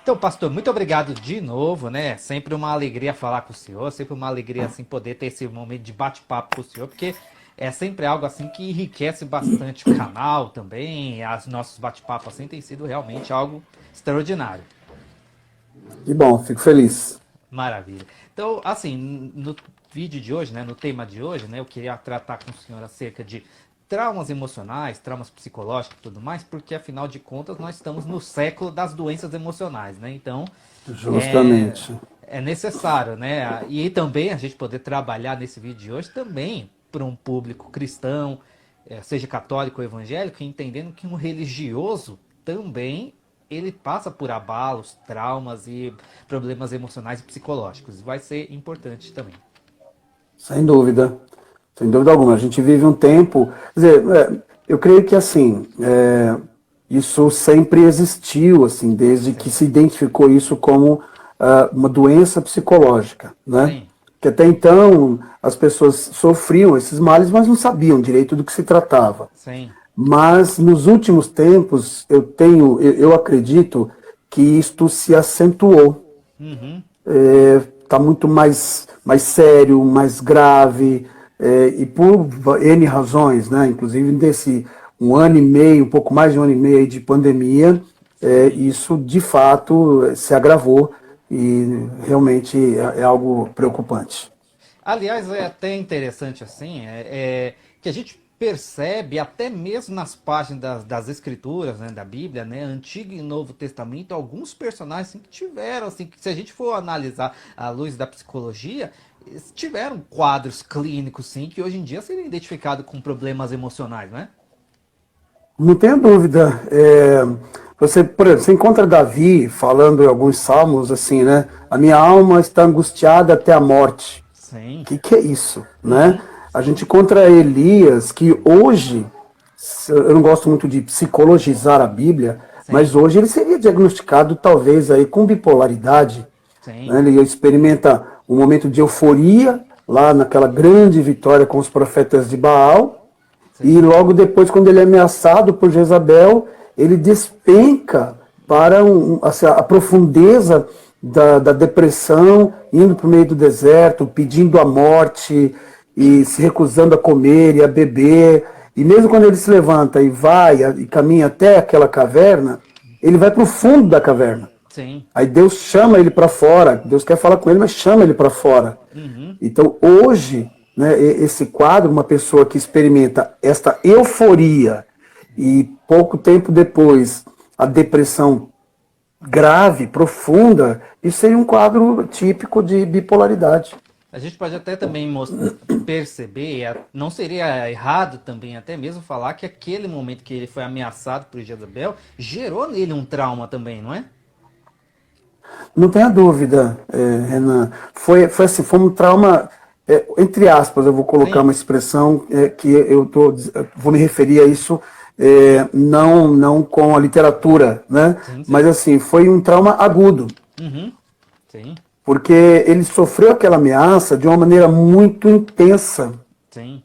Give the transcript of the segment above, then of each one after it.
Então, pastor, muito obrigado de novo, né? Sempre uma alegria falar com o senhor, sempre uma alegria assim poder ter esse momento de bate-papo com o senhor, porque é sempre algo assim que enriquece bastante o canal também, os nossos bate-papos assim tem sido realmente algo extraordinário. Que bom, fico feliz. Maravilha. Então, assim, no vídeo de hoje, né, no tema de hoje, né, eu queria tratar com o senhor acerca de traumas emocionais, traumas psicológicos e tudo mais, porque afinal de contas nós estamos no século das doenças emocionais, né? Então, é, Justamente. é necessário, né? E também a gente poder trabalhar nesse vídeo de hoje também para um público cristão, seja católico ou evangélico, entendendo que um religioso também ele passa por abalos, traumas e problemas emocionais e psicológicos. Vai ser importante também. Sem dúvida. Sem dúvida alguma. A gente vive um tempo. Quer dizer, eu creio que assim, isso sempre existiu, assim, desde que Sim, se identificou isso como uma doença psicológica, né? sim, Que até então as pessoas sofriam esses males, mas não sabiam direito do que se tratava. sim. Mas nos últimos tempos eu acredito que isto se acentuou. Uhum, Está muito mais sério, mais grave, e por N razões, né? Inclusive desse um ano e meio, um pouco mais de um ano e meio de pandemia, sim. isso de fato se agravou e realmente é algo preocupante. Aliás, é até interessante assim, que a gente percebe até mesmo nas páginas das escrituras, né, da Bíblia, né, Antigo e Novo Testamento, alguns personagens assim, que tiveram, assim, que se a gente for analisar à luz da psicologia, eles tiveram quadros clínicos, sim, que hoje em dia seriam identificados com problemas emocionais, né? Não tenha dúvida. Você, por exemplo, você encontra Davi falando em alguns salmos assim, né? A minha alma está angustiada até a morte. Sim. Que é isso, né? Uhum. A gente encontra Elias, que hoje, eu não gosto muito de psicologizar a Bíblia, mas Sim. hoje ele seria diagnosticado talvez aí com bipolaridade, né? Sim. Ele experimenta um momento de euforia lá naquela grande vitória com os profetas de Baal, e Sim. logo depois, quando ele é ameaçado por Jezabel, ele despenca para assim, a profundeza da depressão, indo para o meio do deserto, pedindo a morte e se recusando a comer e a beber. E mesmo quando ele se levanta e vai e caminha até aquela caverna, ele vai para o fundo da caverna. Sim. Aí Deus chama ele para fora. Deus quer falar com ele, mas chama ele para fora. Uhum. Então, hoje, né, esse quadro, uma pessoa que experimenta esta euforia e pouco tempo depois a depressão grave, profunda, isso seria um quadro típico de bipolaridade. A gente pode até também perceber, não seria errado também até mesmo falar que aquele momento que ele foi ameaçado por Jezabel gerou nele um trauma também, não é? Não tenha dúvida, Renan. Foi assim, foi um trauma, entre aspas, eu vou colocar Sim, uma expressão que vou me referir a isso, não com a literatura, né? sim, Mas sim. assim, foi um trauma agudo, Uhum, sim, porque ele sofreu aquela ameaça de uma maneira muito intensa. sim.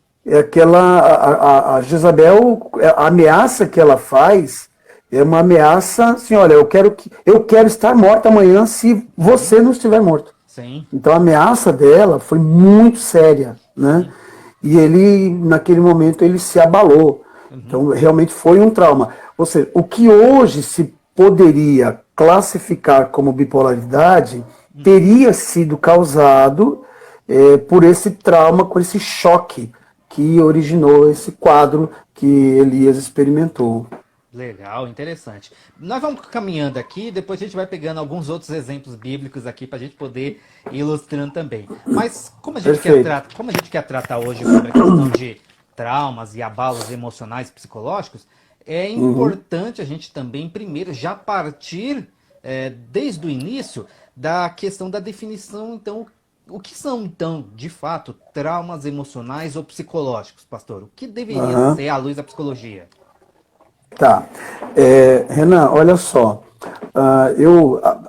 A Jezabel, a ameaça que ela faz é uma ameaça assim, olha, eu quero estar morta amanhã se Uhum, você não estiver morto. sim, Então a ameaça dela foi muito séria, né? sim. E ele, naquele momento, ele se abalou. Uhum, Então realmente foi um trauma. Ou seja, o que hoje se poderia classificar como bipolaridade teria sido causado por esse trauma, por esse choque que originou esse quadro que Elias experimentou. legal, interessante. Nós vamos caminhando aqui, depois a gente vai pegando alguns outros exemplos bíblicos aqui para a gente poder ir ilustrando também. Mas Perfeito. como a gente quer tratar hoje sobre a questão de traumas e abalos emocionais e psicológicos, é Uhum. importante a gente também primeiro já partir desde o início da questão da definição, então, o que são então, de fato, traumas emocionais ou psicológicos, pastor? O que deveria Aham. ser à luz da psicologia? Tá. Renan, olha só.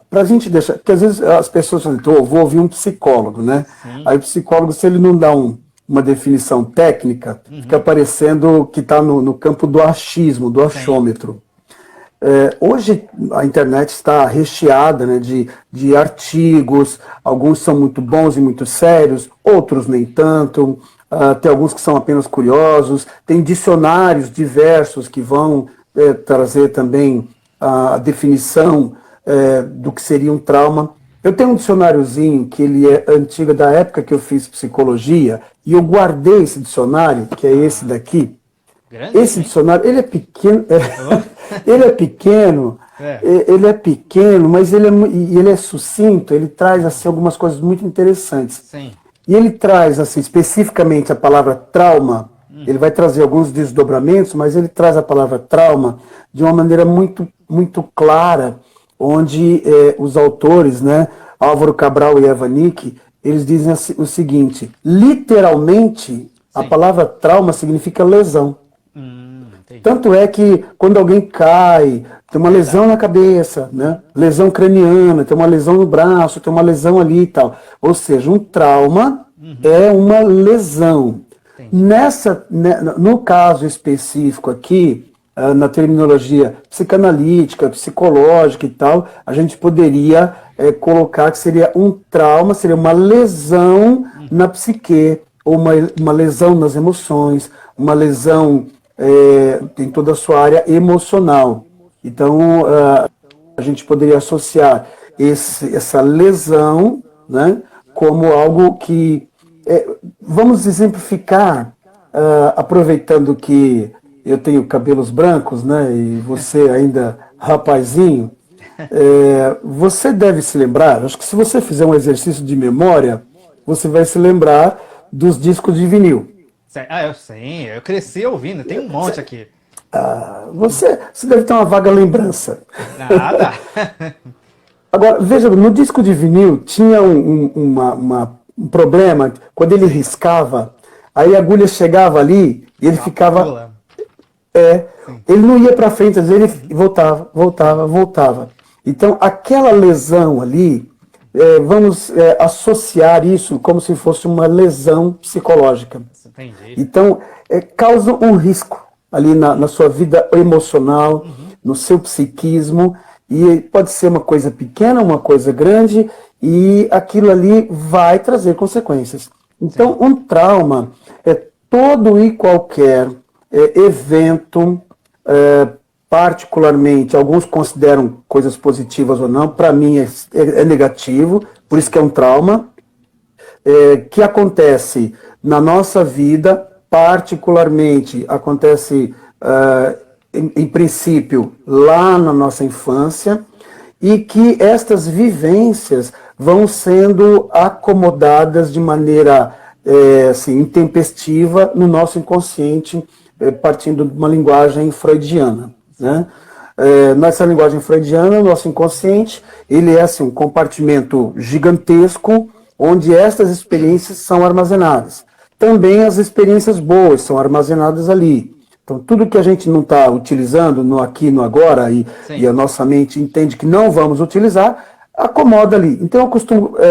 Pra gente deixar. Porque às vezes as pessoas falam, "Tô, eu vou ouvir um psicólogo, né? Sim. Aí o psicólogo, se ele não dá uma definição técnica, fica Uhum. parecendo que está no campo do achismo, do Sim, achômetro. Hoje a internet está recheada, né, de artigos, alguns são muito bons e muito sérios, outros nem tanto, tem alguns que são apenas curiosos, tem dicionários diversos que vão trazer também a definição do que seria um trauma. Eu tenho um dicionáriozinho que ele é antigo, da época que eu fiz psicologia, e eu guardei esse dicionário, que é esse daqui. Grande, Esse hein? dicionário, ele é pequeno, ele é pequeno, É. ele é pequeno, mas ele é sucinto, ele traz assim, algumas coisas muito interessantes. Sim. E ele traz assim, especificamente a palavra trauma, ele vai trazer alguns desdobramentos, mas ele traz a palavra trauma de uma maneira muito, muito clara, onde os autores, né, Álvaro Cabral e Eva Nick, eles dizem assim, o seguinte: literalmente, a Sim. palavra trauma significa lesão. Entendi. Tanto é que quando alguém cai, tem uma lesão na cabeça, né? Lesão craniana, tem uma lesão no braço, tem uma lesão ali e tal. Ou seja, um trauma é uma lesão. No caso específico aqui, na terminologia psicanalítica, psicológica e tal, a gente poderia colocar que seria um trauma, seria uma lesão na psique, ou uma lesão nas emoções, uma lesão em toda a sua área emocional. Então, a gente poderia associar essa lesão, né, como algo que... vamos exemplificar, aproveitando que eu tenho cabelos brancos, né, e você ainda rapazinho, você deve se lembrar, acho que se você fizer um exercício de memória, você vai se lembrar dos discos de vinil. Eu sei, eu cresci ouvindo, tem um monte aqui. Você deve ter uma vaga lembrança. Nada. Agora, veja, no disco de vinil tinha um problema, quando ele riscava, aí a agulha chegava ali e ele ficava... Pula. ele não ia para frente, às vezes ele voltava. Então, aquela lesão ali, vamos associar isso como se fosse uma lesão psicológica. Entendi. Então, causa um risco ali na sua vida emocional, no seu psiquismo, e pode ser uma coisa pequena, uma coisa grande, e aquilo ali vai trazer consequências. Então, um trauma é todo e qualquer evento, particularmente, alguns consideram coisas positivas ou não, para mim é negativo, por isso que é um trauma, que acontece na nossa vida, particularmente acontece, em princípio, lá na nossa infância, e que estas vivências vão sendo acomodadas de maneira assim, intempestiva no nosso inconsciente, partindo de uma linguagem freudiana, né? Nessa linguagem freudiana, o nosso inconsciente, ele é assim, um compartimento gigantesco, onde estas experiências são armazenadas. Também as experiências boas são armazenadas ali. Então, tudo que a gente não está utilizando no aqui e no agora, e a nossa mente entende que não vamos utilizar, acomoda ali. Então,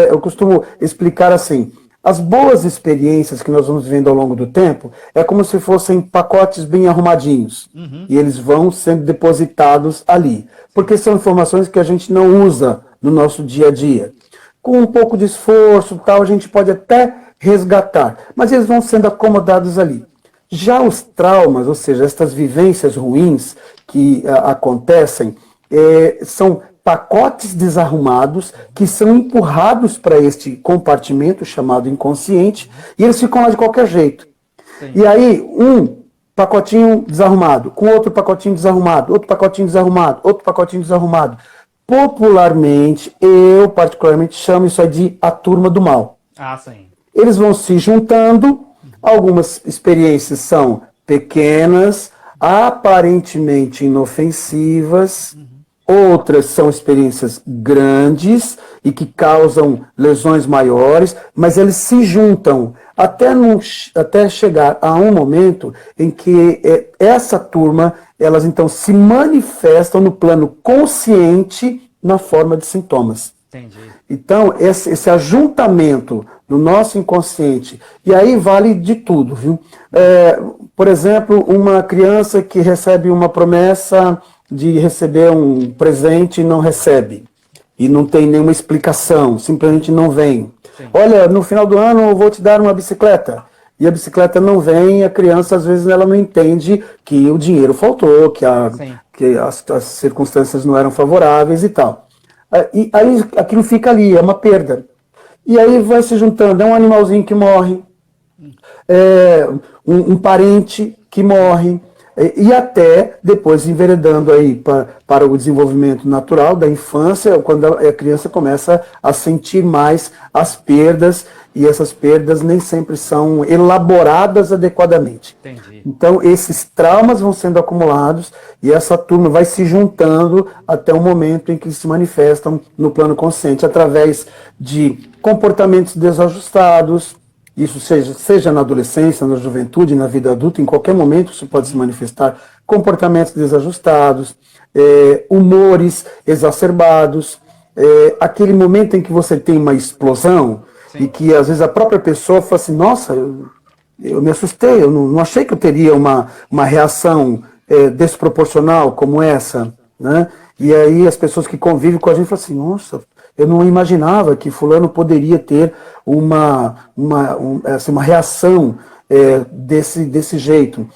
eu costumo explicar assim: as boas experiências que nós vamos vivendo ao longo do tempo é como se fossem pacotes bem arrumadinhos. E eles vão sendo depositados ali. Porque são informações que a gente não usa no nosso dia a dia. Com um pouco de esforço, tal, a gente pode até resgatar, mas eles vão sendo acomodados ali. Já os traumas, ou seja, estas vivências ruins que acontecem, são pacotes desarrumados que são empurrados para este compartimento chamado inconsciente, e eles ficam lá de qualquer jeito. Sim. E aí, um pacotinho desarrumado, com outro pacotinho desarrumado, outro pacotinho desarrumado, outro pacotinho desarrumado. Popularmente, eu particularmente chamo isso aí de a turma do mal. Sim. Eles vão se juntando, algumas experiências são pequenas, aparentemente inofensivas, outras são experiências grandes e que causam lesões maiores, mas eles se juntam até chegar a um momento em que essa turma, elas então se manifestam no plano consciente na forma de sintomas. Entendi. Então, esse ajuntamento no nosso inconsciente, e aí vale de tudo, viu? Por exemplo, uma criança que recebe uma promessa de receber um presente e não recebe. E não tem nenhuma explicação, simplesmente não vem. Sim. Olha, no final do ano eu vou te dar uma bicicleta. E a bicicleta não vem, e a criança às vezes ela não entende que o dinheiro faltou, que as circunstâncias não eram favoráveis e tal. E aí aquilo fica ali, é uma perda. E aí vai se juntando, é um animalzinho que morre, é um parente que morre, e até depois enveredando aí para o desenvolvimento natural da infância, quando a criança começa a sentir mais as perdas, e essas perdas nem sempre são elaboradas adequadamente. Entendi. Então esses traumas vão sendo acumulados e essa turma vai se juntando até o momento em que se manifestam no plano consciente através de comportamentos desajustados. Isso seja na adolescência, na juventude, na vida adulta, em qualquer momento isso pode se manifestar. Comportamentos desajustados, humores exacerbados, aquele momento em que você tem uma explosão. Sim. E que às vezes a própria pessoa fala assim, nossa, eu me assustei, eu não achei que eu teria uma reação desproporcional como essa, né? E aí as pessoas que convivem com a gente falam assim, nossa, eu não imaginava que fulano poderia ter uma reação desse jeito.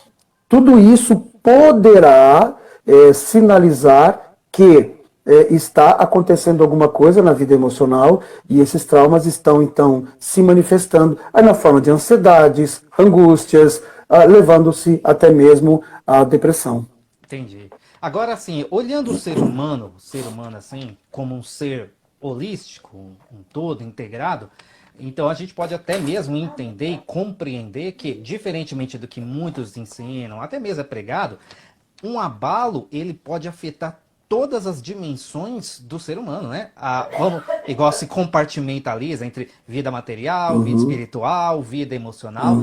Tudo isso poderá sinalizar que está acontecendo alguma coisa na vida emocional e esses traumas estão, então, se manifestando aí na forma de ansiedades, angústias, levando-se até mesmo à depressão. Entendi. Agora, assim, olhando o ser humano assim, como um ser holístico, um todo integrado, então a gente pode até mesmo entender e compreender que, diferentemente do que muitos ensinam, até mesmo é pregado, um abalo ele pode afetar todas as dimensões do ser humano, né? Igual se compartimentaliza entre vida material, vida espiritual, vida emocional.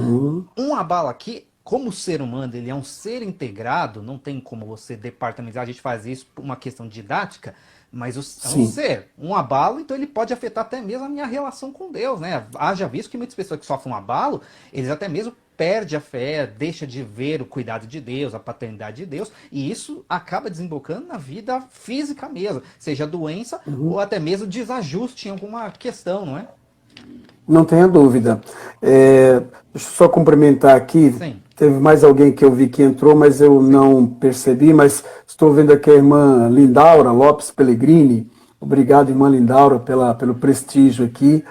Um abalo aqui, como o ser humano ele é um ser integrado, não tem como você departamentalizar, a gente faz isso por uma questão didática, mas é um ser, um abalo, então ele pode afetar até mesmo a minha relação com Deus, né? Haja visto que muitas pessoas que sofrem um abalo, eles até mesmo perde a fé, deixa de ver o cuidado de Deus, a paternidade de Deus, e isso acaba desembocando na vida física mesmo, seja doença ou até mesmo desajuste em alguma questão, não é? Não tenha dúvida. Deixa eu só cumprimentar aqui. Sim. Teve mais alguém que eu vi que entrou, mas eu não percebi, mas estou vendo aqui a irmã Lindaura Lopes Pellegrini. Obrigado, irmã Lindaura, pelo prestígio aqui.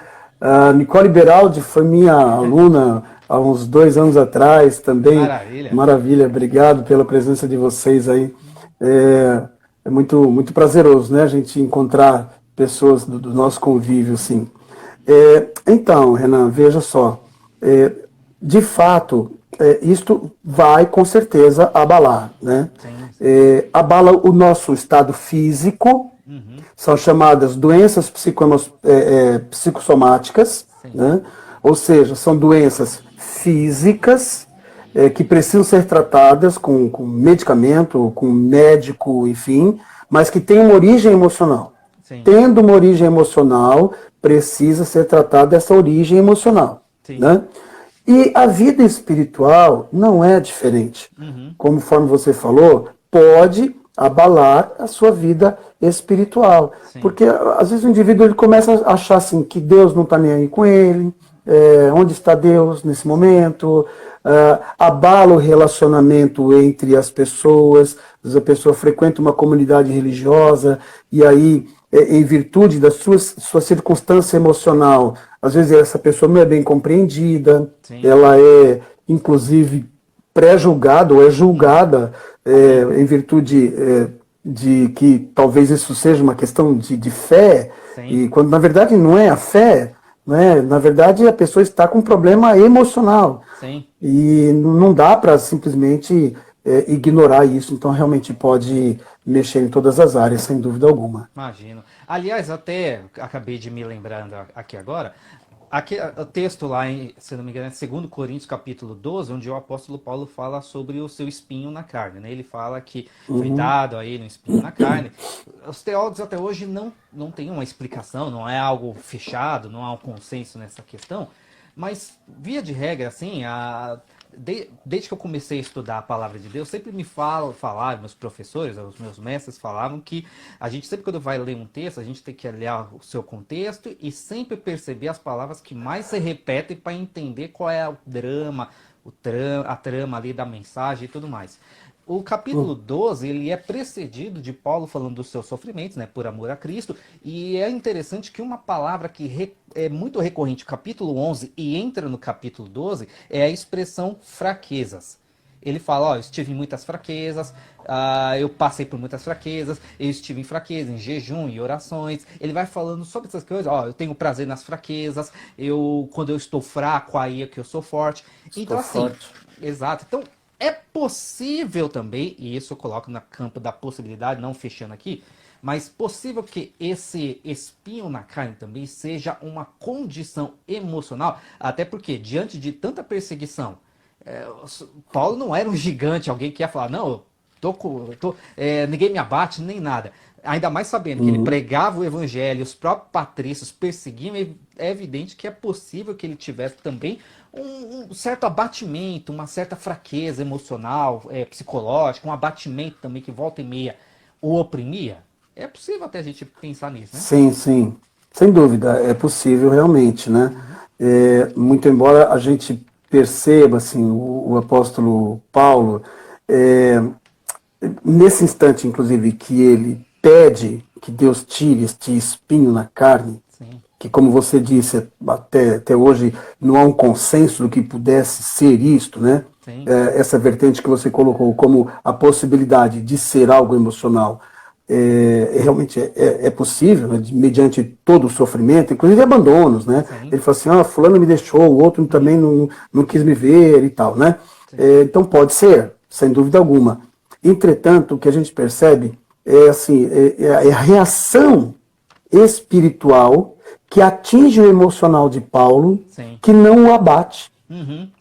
Nicole Beraldi foi minha aluna há uns 2 anos atrás também. Maravilha. Maravilha, obrigado pela presença de vocês aí. É muito, muito prazeroso, né, a gente encontrar pessoas do nosso convívio, assim. Então, Renan, veja só. De fato, isto vai com certeza abalar, né? Abala o nosso estado físico, são chamadas doenças psicossomáticas, né? Ou seja, são doenças físicas que precisam ser tratadas com medicamento, com médico, enfim, mas que têm uma origem emocional. Sim. Tendo uma origem emocional, precisa ser tratada essa origem emocional. Né? E a vida espiritual não é diferente. Conforme você falou, pode abalar a sua vida espiritual. Sim. Porque às vezes o indivíduo ele começa a achar assim, que Deus não está nem aí com ele, onde está Deus nesse momento, abala o relacionamento entre as pessoas, às vezes a pessoa frequenta uma comunidade religiosa e aí, em virtude da sua circunstância emocional, às vezes essa pessoa não é bem compreendida, sim, ela é, inclusive, pré-julgada ou é julgada em virtude de que talvez isso seja uma questão de fé, sim, e quando na verdade não é a fé, né? Na verdade a pessoa está com um problema emocional. Sim. E não dá para simplesmente ignorar isso, então realmente pode mexer em todas as áreas, sem dúvida alguma. Imagino. Aliás, até acabei de me lembrando aqui agora, aqui, o texto lá, se não me engano, é 2 Coríntios capítulo 12, onde o apóstolo Paulo fala sobre o seu espinho na carne, né? Ele fala que foi dado a ele um espinho na carne. Os teólogos até hoje não têm uma explicação, não é algo fechado, não há um consenso nessa questão, mas, via de regra, assim, desde que eu comecei a estudar a palavra de Deus, sempre me falaram, meus professores, os meus mestres falavam que a gente sempre quando vai ler um texto, a gente tem que olhar o seu contexto e sempre perceber as palavras que mais se repetem para entender qual é o drama, a trama ali da mensagem e tudo mais. O capítulo 12, ele é precedido de Paulo falando dos seus sofrimentos, né, por amor a Cristo, e é interessante que uma palavra que é muito recorrente no capítulo 11 e entra no capítulo 12 é a expressão fraquezas. Ele fala, ó, eu estive em muitas fraquezas, eu passei por muitas fraquezas, eu estive em fraqueza, em jejum e orações. Ele vai falando sobre essas coisas, ó, eu tenho prazer nas fraquezas, quando eu estou fraco, aí é que eu sou forte. Então, assim, exato. Então, é possível também, e isso eu coloco no campo da possibilidade, não fechando aqui, mas possível que esse espinho na carne também seja uma condição emocional, até porque, diante de tanta perseguição, Paulo não era um gigante, alguém que ia falar, não, ninguém me abate, nem nada. Ainda mais sabendo que ele pregava o evangelho, os próprios patrícios perseguiam, é evidente que é possível que ele tivesse também um certo abatimento, uma certa fraqueza emocional, psicológica, um abatimento também que volta e meia o oprimia. É possível até a gente pensar nisso, né? Sim, sim. Sem dúvida, é possível realmente, né? Muito embora a gente perceba, assim, o apóstolo Paulo, nesse instante, inclusive, que ele pede que Deus tire este espinho na carne, Sim. que, como você disse, até hoje não há um consenso do que pudesse ser isto, né? Essa vertente que você colocou como a possibilidade de ser algo emocional, realmente é possível, né? Mediante todo o sofrimento, inclusive abandonos, né? Sim. Ele fala assim, fulano me deixou, o outro também não quis me ver e tal, né? Então pode ser, sem dúvida alguma. Entretanto, o que a gente percebe é a reação espiritual que atinge o emocional de Paulo, Sim. que não o abate.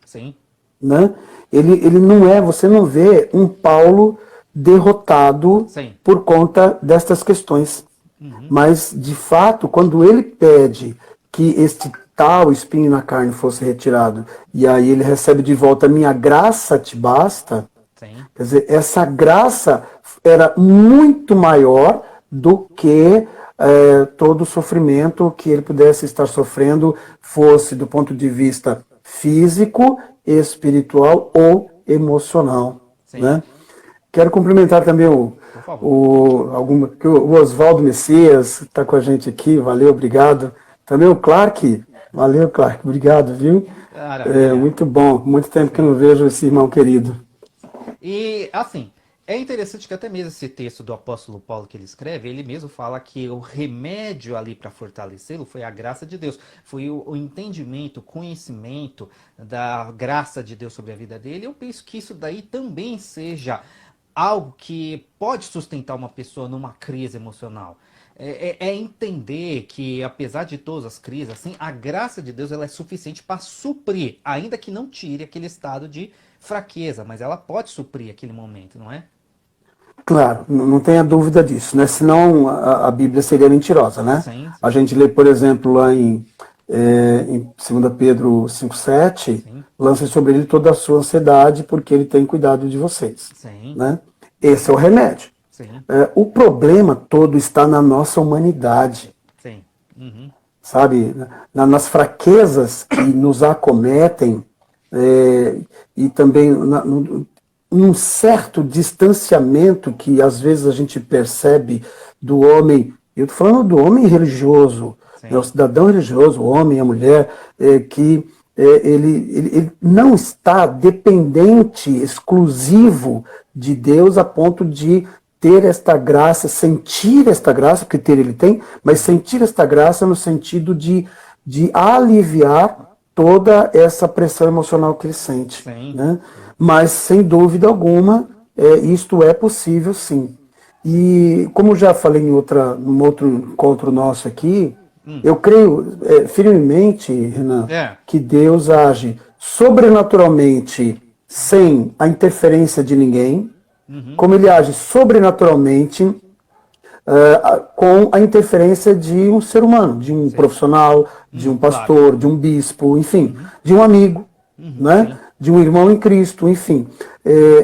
Sim. Né? Ele não você não vê um Paulo derrotado Sim. por conta destas questões. Mas, de fato, quando ele pede que este tal espinho na carne fosse retirado, e aí ele recebe de volta, minha graça te basta, Sim. quer dizer, essa graça era muito maior do que todo o sofrimento que ele pudesse estar sofrendo, fosse do ponto de vista físico, espiritual ou emocional. Né? Quero cumprimentar também o Oswaldo Messias, está com a gente aqui, valeu, obrigado. Também o Clark, valeu, Clark, obrigado, viu? Muito bom, muito tempo que eu não vejo esse irmão querido. E, assim, é interessante que até mesmo esse texto do apóstolo Paulo que ele escreve, ele mesmo fala que o remédio ali para fortalecê-lo foi a graça de Deus, foi o entendimento, o conhecimento da graça de Deus sobre a vida dele. Eu penso que isso daí também seja algo que pode sustentar uma pessoa numa crise emocional. É entender que, apesar de todas as crises, assim, a graça de Deus ela é suficiente para suprir, ainda que não tire aquele estado de fraqueza, mas ela pode suprir aquele momento, não é? Claro, não tenha dúvida disso, né? Senão a Bíblia seria mentirosa, né? Sim. A gente lê, por exemplo, lá em 2 Pedro 5,7, lancem sobre ele toda a sua ansiedade, porque ele tem cuidado de vocês. Sim. Né? Esse é o remédio. Sim. O problema todo está na nossa humanidade. Sim. Sabe? Nas fraquezas que nos acometem e também num certo distanciamento que às vezes a gente percebe do homem, eu estou falando do homem religioso, né, o cidadão religioso, o homem, a mulher, que ele não está dependente, exclusivo de Deus a ponto de ter esta graça, sentir esta graça, porque ter ele tem, mas sentir esta graça no sentido de aliviar toda essa pressão emocional que ele sente. Né? Mas, sem dúvida alguma, isto é possível, sim. E, como já falei num outro encontro nosso aqui, eu creio firmemente, Renan, que Deus age sobrenaturalmente sem a interferência de ninguém, como ele age sobrenaturalmente com a interferência de um ser humano, de um profissional, de um pastor, de um bispo, enfim, de um amigo. Né? de um irmão em Cristo, enfim.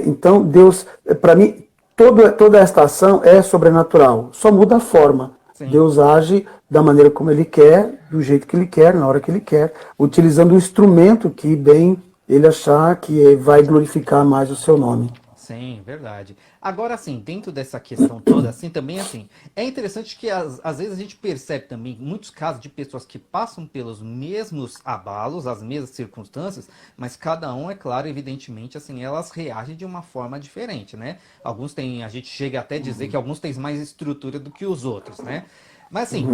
Então, Deus, para mim, toda esta ação é sobrenatural, só muda a forma. Sim. Deus age da maneira como Ele quer, do jeito que Ele quer, na hora que Ele quer, utilizando um instrumento que bem Ele achar que vai glorificar mais o seu nome. Sim, verdade. Agora, assim, dentro dessa questão toda, assim, também, assim, é interessante que às vezes a gente percebe também muitos casos de pessoas que passam pelos mesmos abalos, as mesmas circunstâncias, mas cada um, é claro, evidentemente, assim, elas reagem de uma forma diferente, né? Alguns têm, a gente chega até a dizer que alguns têm mais estrutura do que os outros, né? Mas, assim,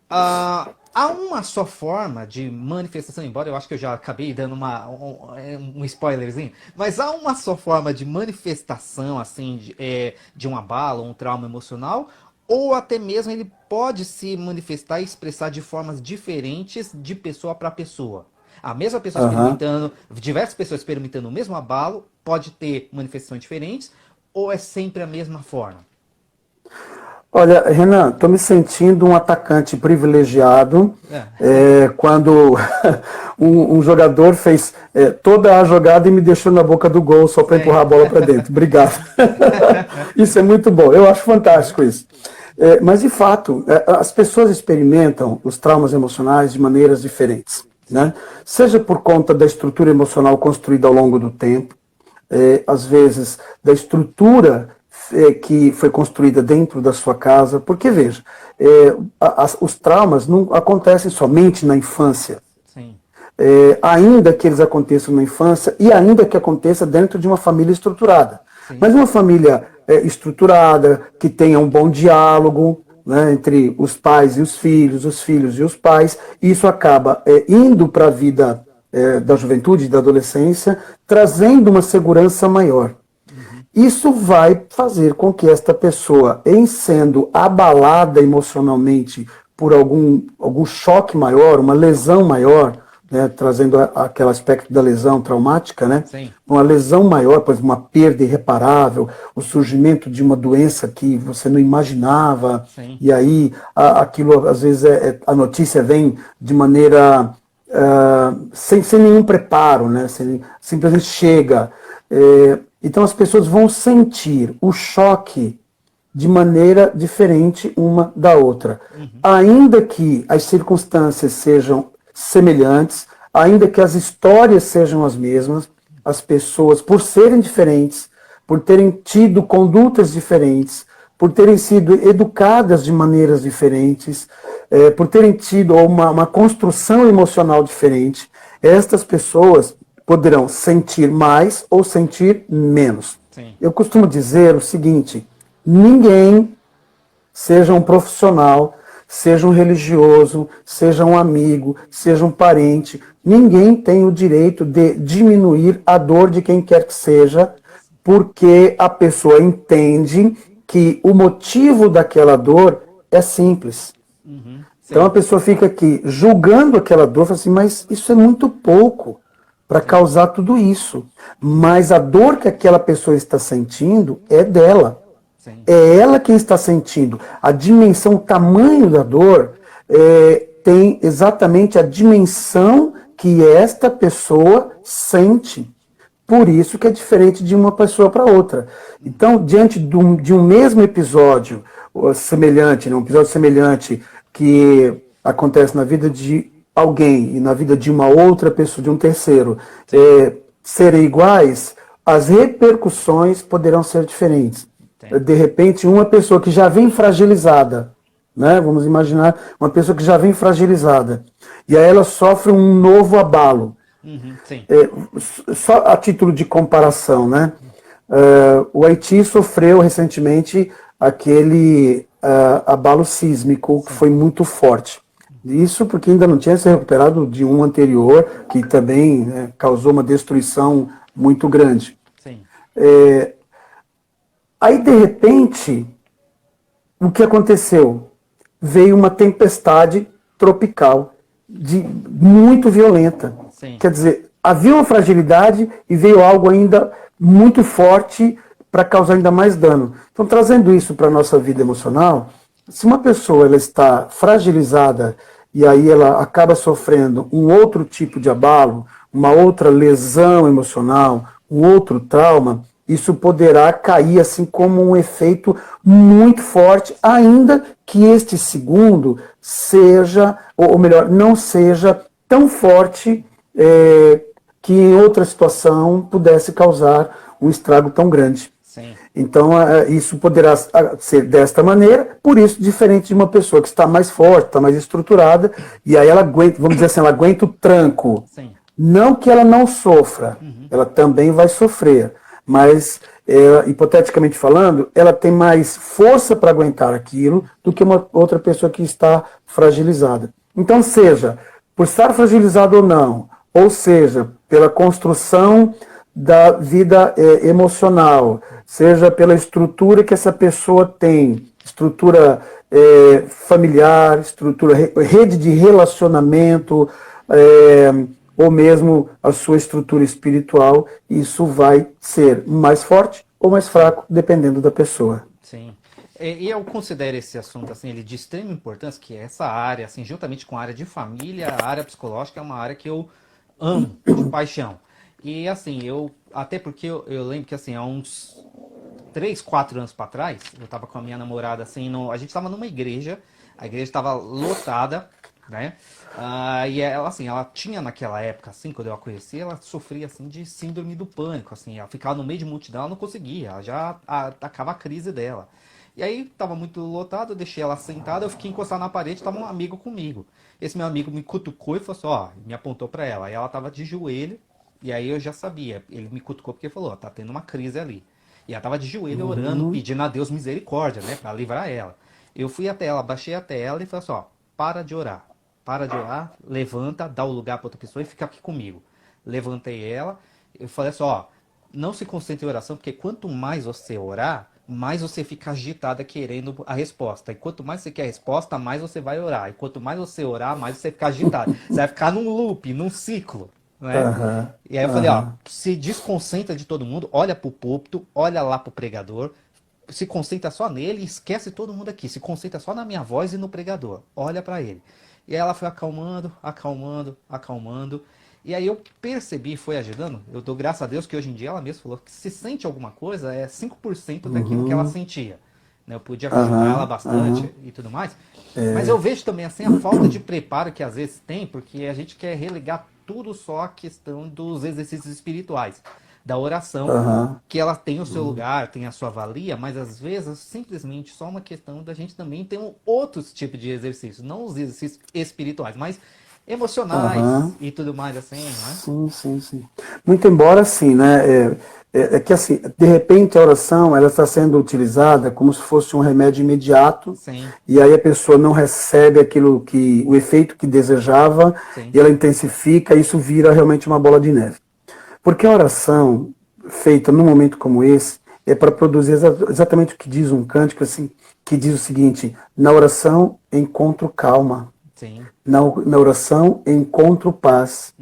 há uma só forma de manifestação, embora eu acho que eu já acabei dando um spoilerzinho, mas há uma só forma de manifestação, assim, de um abalo, um trauma emocional, ou até mesmo ele pode se manifestar e expressar de formas diferentes de pessoa para pessoa. A mesma pessoa experimentando, diversas pessoas experimentando o mesmo abalo, pode ter manifestações diferentes, ou é sempre a mesma forma? Olha, Renan, estou me sentindo um atacante privilegiado quando um jogador fez toda a jogada e me deixou na boca do gol só para empurrar a bola para dentro. Obrigado. Isso é muito bom, eu acho fantástico isso. Mas, de fato, as pessoas experimentam os traumas emocionais de maneiras diferentes, né? Seja por conta da estrutura emocional construída ao longo do tempo, às vezes da estrutura que foi construída dentro da sua casa, porque, veja, os traumas não acontecem somente na infância. Sim. Ainda que eles aconteçam na infância e ainda que aconteça dentro de uma família estruturada. Sim. Mas uma família estruturada, que tenha um bom diálogo, né, entre os pais e os filhos e os pais, isso acaba indo para a vida da juventude e da adolescência, trazendo uma segurança maior. Isso vai fazer com que esta pessoa, em sendo abalada emocionalmente por algum choque maior, uma lesão maior, né, trazendo aquele aspecto da lesão traumática, né? Sim. Uma lesão maior, por exemplo, uma perda irreparável, o surgimento de uma doença que você não imaginava, Sim. e aí aquilo, às vezes, a notícia vem de maneira sem nenhum preparo, né? Simplesmente chega. Então as pessoas vão sentir o choque de maneira diferente uma da outra. Ainda que as circunstâncias sejam semelhantes, ainda que as histórias sejam as mesmas, as pessoas, por serem diferentes, por terem tido condutas diferentes, por terem sido educadas de maneiras diferentes, por terem tido uma construção emocional diferente, estas pessoas poderão sentir mais ou sentir menos. Sim. Eu costumo dizer o seguinte: ninguém, seja um profissional, seja um religioso, seja um amigo, seja um parente, ninguém tem o direito de diminuir a dor de quem quer que seja, porque a pessoa entende que o motivo daquela dor é simples. Então a pessoa fica aqui julgando aquela dor, fala assim, mas isso é muito pouco para causar tudo isso. Mas a dor que aquela pessoa está sentindo é dela. Sim. É ela quem está sentindo. A dimensão, o tamanho da dor tem exatamente a dimensão que esta pessoa sente. Por isso que é diferente de uma pessoa para outra. Então, diante de um mesmo episódio semelhante, né, um episódio semelhante que acontece na vida de alguém e na vida de uma outra pessoa, de um terceiro, serem iguais, as repercussões poderão ser diferentes. Sim. De repente, uma pessoa que já vem fragilizada, né? Vamos imaginar uma pessoa que já vem fragilizada, e aí ela sofre um novo abalo. Sim. Só a título de comparação, né? O Haiti sofreu recentemente aquele abalo sísmico que foi muito forte. Isso porque ainda não tinha se recuperado de um anterior, que também, né, causou uma destruição muito grande. Sim. Aí, de repente, o que aconteceu? Veio uma tempestade tropical, muito violenta. Sim. Quer dizer, havia uma fragilidade e veio algo ainda muito forte para causar ainda mais dano. Então, trazendo isso para a nossa vida emocional, se uma pessoa ela está fragilizada e aí ela acaba sofrendo um outro tipo de abalo, uma outra lesão emocional, um outro trauma, isso poderá cair assim como um efeito muito forte, ainda que este segundo seja, ou melhor, não seja tão forte que em outra situação pudesse causar um estrago tão grande. Sim. Então, isso poderá ser desta maneira, por isso, diferente de uma pessoa que está mais forte, está mais estruturada, e aí ela aguenta, vamos dizer assim, ela aguenta o tranco. Sim. Não que ela não sofra, ela também vai sofrer, mas, hipoteticamente falando, ela tem mais força para aguentar aquilo do que uma outra pessoa que está fragilizada. Então, seja por estar fragilizado ou seja, pela construção da vida emocional, seja pela estrutura que essa pessoa tem, estrutura familiar, rede de relacionamento, ou mesmo a sua estrutura espiritual, isso vai ser mais forte ou mais fraco, dependendo da pessoa. Sim. E eu considero esse assunto assim, ele de extrema importância, que é essa área, assim, juntamente com a área de família, a área psicológica é uma área que eu amo de paixão. E assim, até porque eu lembro que assim, há uns 3, 4 anos para trás, eu tava com a minha namorada assim, a gente tava numa igreja, a igreja estava lotada, né? E ela assim, ela tinha naquela época assim, quando eu a conheci, ela sofria assim de síndrome do pânico, assim, ela ficava no meio de multidão, ela não conseguia, ela já atacava a crise dela. E aí tava muito lotado, eu deixei ela sentada, eu fiquei encostado na parede, tava um amigo comigo. Esse meu amigo me cutucou e falou assim, ó, me apontou para ela. Aí ela tava de joelho, e aí eu já sabia. Ele me cutucou porque falou, ó, tá tendo uma crise ali. E ela tava de joelho orando, pedindo a Deus misericórdia, né, para livrar ela. Eu fui até ela, baixei até ela e falei assim, ó, para de orar, levanta, dá o lugar para outra pessoa e fica aqui comigo. Levantei ela, eu falei assim, ó, não se concentre em oração, porque quanto mais você orar, mais você fica agitada querendo a resposta. E quanto mais você quer a resposta, mais você vai orar. E quanto mais você orar, mais você fica agitado. Você vai ficar num loop, num ciclo. Né? E aí eu falei, ó, se desconcentra de todo mundo, olha pro púlpito, olha lá pro pregador, se concentra só nele e esquece todo mundo aqui. Se concentra só na minha voz e no pregador. Olha para ele. E aí ela foi acalmando. E aí eu percebi, foi ajudando, eu dou graças a Deus que hoje em dia ela mesma falou que se sente alguma coisa é 5% daquilo que ela sentia. Né? Eu podia ajudar ela bastante e tudo mais. Mas eu vejo também assim a falta de preparo que às vezes tem, porque a gente quer religar tudo só a questão dos exercícios espirituais. Da oração, que ela tem o seu lugar, tem a sua valia, mas às vezes simplesmente só uma questão da gente também ter outros tipos de exercícios, não os exercícios espirituais, mas emocionais e tudo mais assim, não é? Sim. Muito embora assim, né, que assim, de repente a oração ela está sendo utilizada como se fosse um remédio imediato. Sim. E aí a pessoa não recebe o efeito que desejava. Sim. E ela intensifica e isso vira realmente uma bola de neve. Porque a oração feita num momento como esse é para produzir exatamente o que diz um cântico assim, que diz o seguinte: na oração encontro calma. Sim. Na oração encontro paz.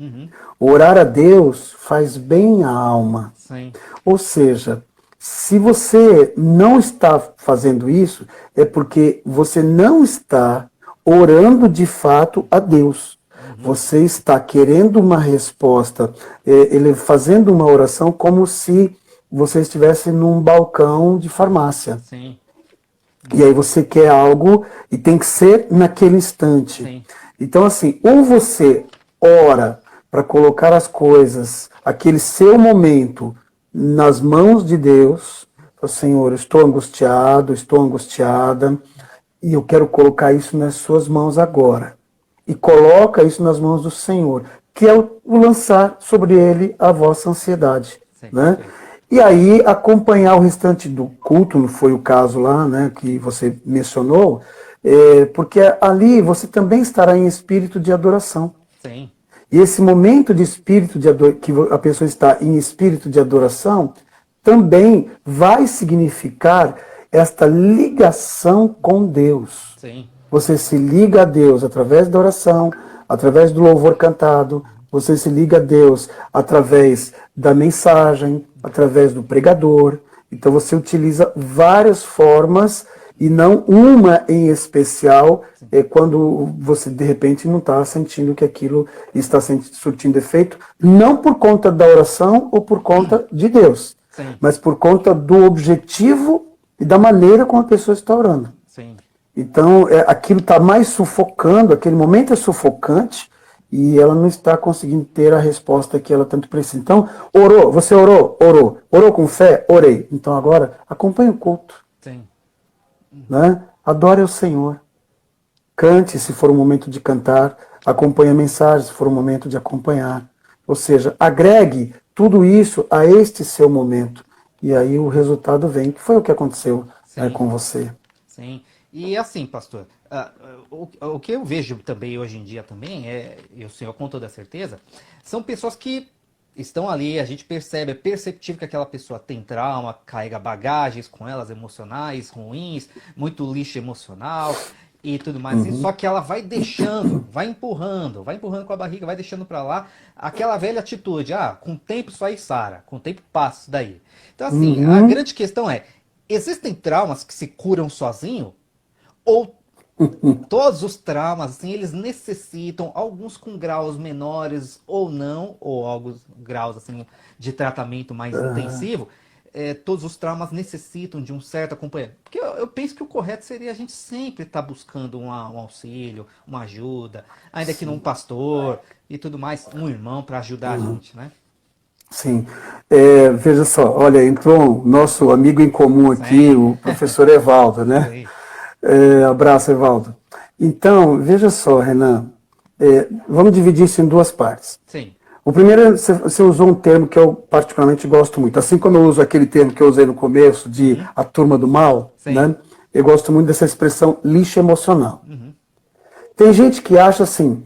Orar a Deus faz bem à alma. Sim. Ou seja, se você não está fazendo isso, é porque você não está orando de fato a Deus. Você está querendo uma resposta, fazendo uma oração como se você estivesse num balcão de farmácia. Sim. E aí você quer algo e tem que ser naquele instante. Sim. Então, assim, ou você ora para colocar as coisas, aquele seu momento, nas mãos de Deus, Senhor, estou angustiado, estou angustiada, e eu quero colocar isso nas suas mãos agora. E coloca isso nas mãos do Senhor, que é o lançar sobre ele a vossa ansiedade. Sim, né? E aí acompanhar o restante do culto, não foi o caso lá, né, que você mencionou, porque ali você também estará em espírito de adoração. Sim. E esse momento de espírito que a pessoa está em espírito de adoração também vai significar esta ligação com Deus. Sim. Você se liga a Deus através da oração, através do louvor cantado, você se liga a Deus através da mensagem, através do pregador. Então você utiliza várias formas e não uma em especial, quando você de repente não está sentindo que aquilo está surtindo efeito, não por conta da oração ou por conta de Deus, Sim. mas por conta do objetivo e da maneira como a pessoa está orando. Sim. Então, aquilo está mais sufocando, aquele momento é sufocante, e ela não está conseguindo ter a resposta que ela tanto precisa. Então, orou, você orou? Orou. Orou com fé? Orei. Então agora, acompanhe o culto. Sim. Né? Adore o Senhor. Cante se for o momento de cantar, acompanhe a mensagem se for o momento de acompanhar. Ou seja, agregue tudo isso a este seu momento. E aí o resultado vem, que foi o que aconteceu com você. Sim. E assim, pastor, o que eu vejo também hoje em dia também, e o senhor com toda certeza, são pessoas que estão ali, a gente percebe, é perceptível que aquela pessoa tem trauma, carrega bagagens com elas emocionais, ruins, muito lixo emocional e tudo mais. Só que ela vai deixando, vai empurrando com a barriga, vai deixando pra lá aquela velha atitude, com o tempo isso aí sara, com o tempo passa isso daí. Então assim, a grande questão é, existem traumas que se curam sozinho? Ou todos os traumas, assim, eles necessitam, alguns com graus menores ou não, ou alguns graus assim, de tratamento mais intensivo, todos os traumas necessitam de um certo acompanhamento. Porque eu penso que o correto seria a gente sempre estar buscando um auxílio, uma ajuda, ainda que num pastor e tudo mais, um irmão para ajudar a gente, né? Sim. Veja só, olha, entrou nosso amigo em comum aqui, o professor Evaldo, né? Sim. Abraço, Evaldo. Então, veja só, Renan, vamos dividir isso em duas partes. Sim. O primeiro, você usou um termo que eu particularmente gosto muito. Assim como eu uso aquele termo que eu usei no começo, de a turma do mal, né? Eu gosto muito dessa expressão lixo emocional. Tem gente que acha assim,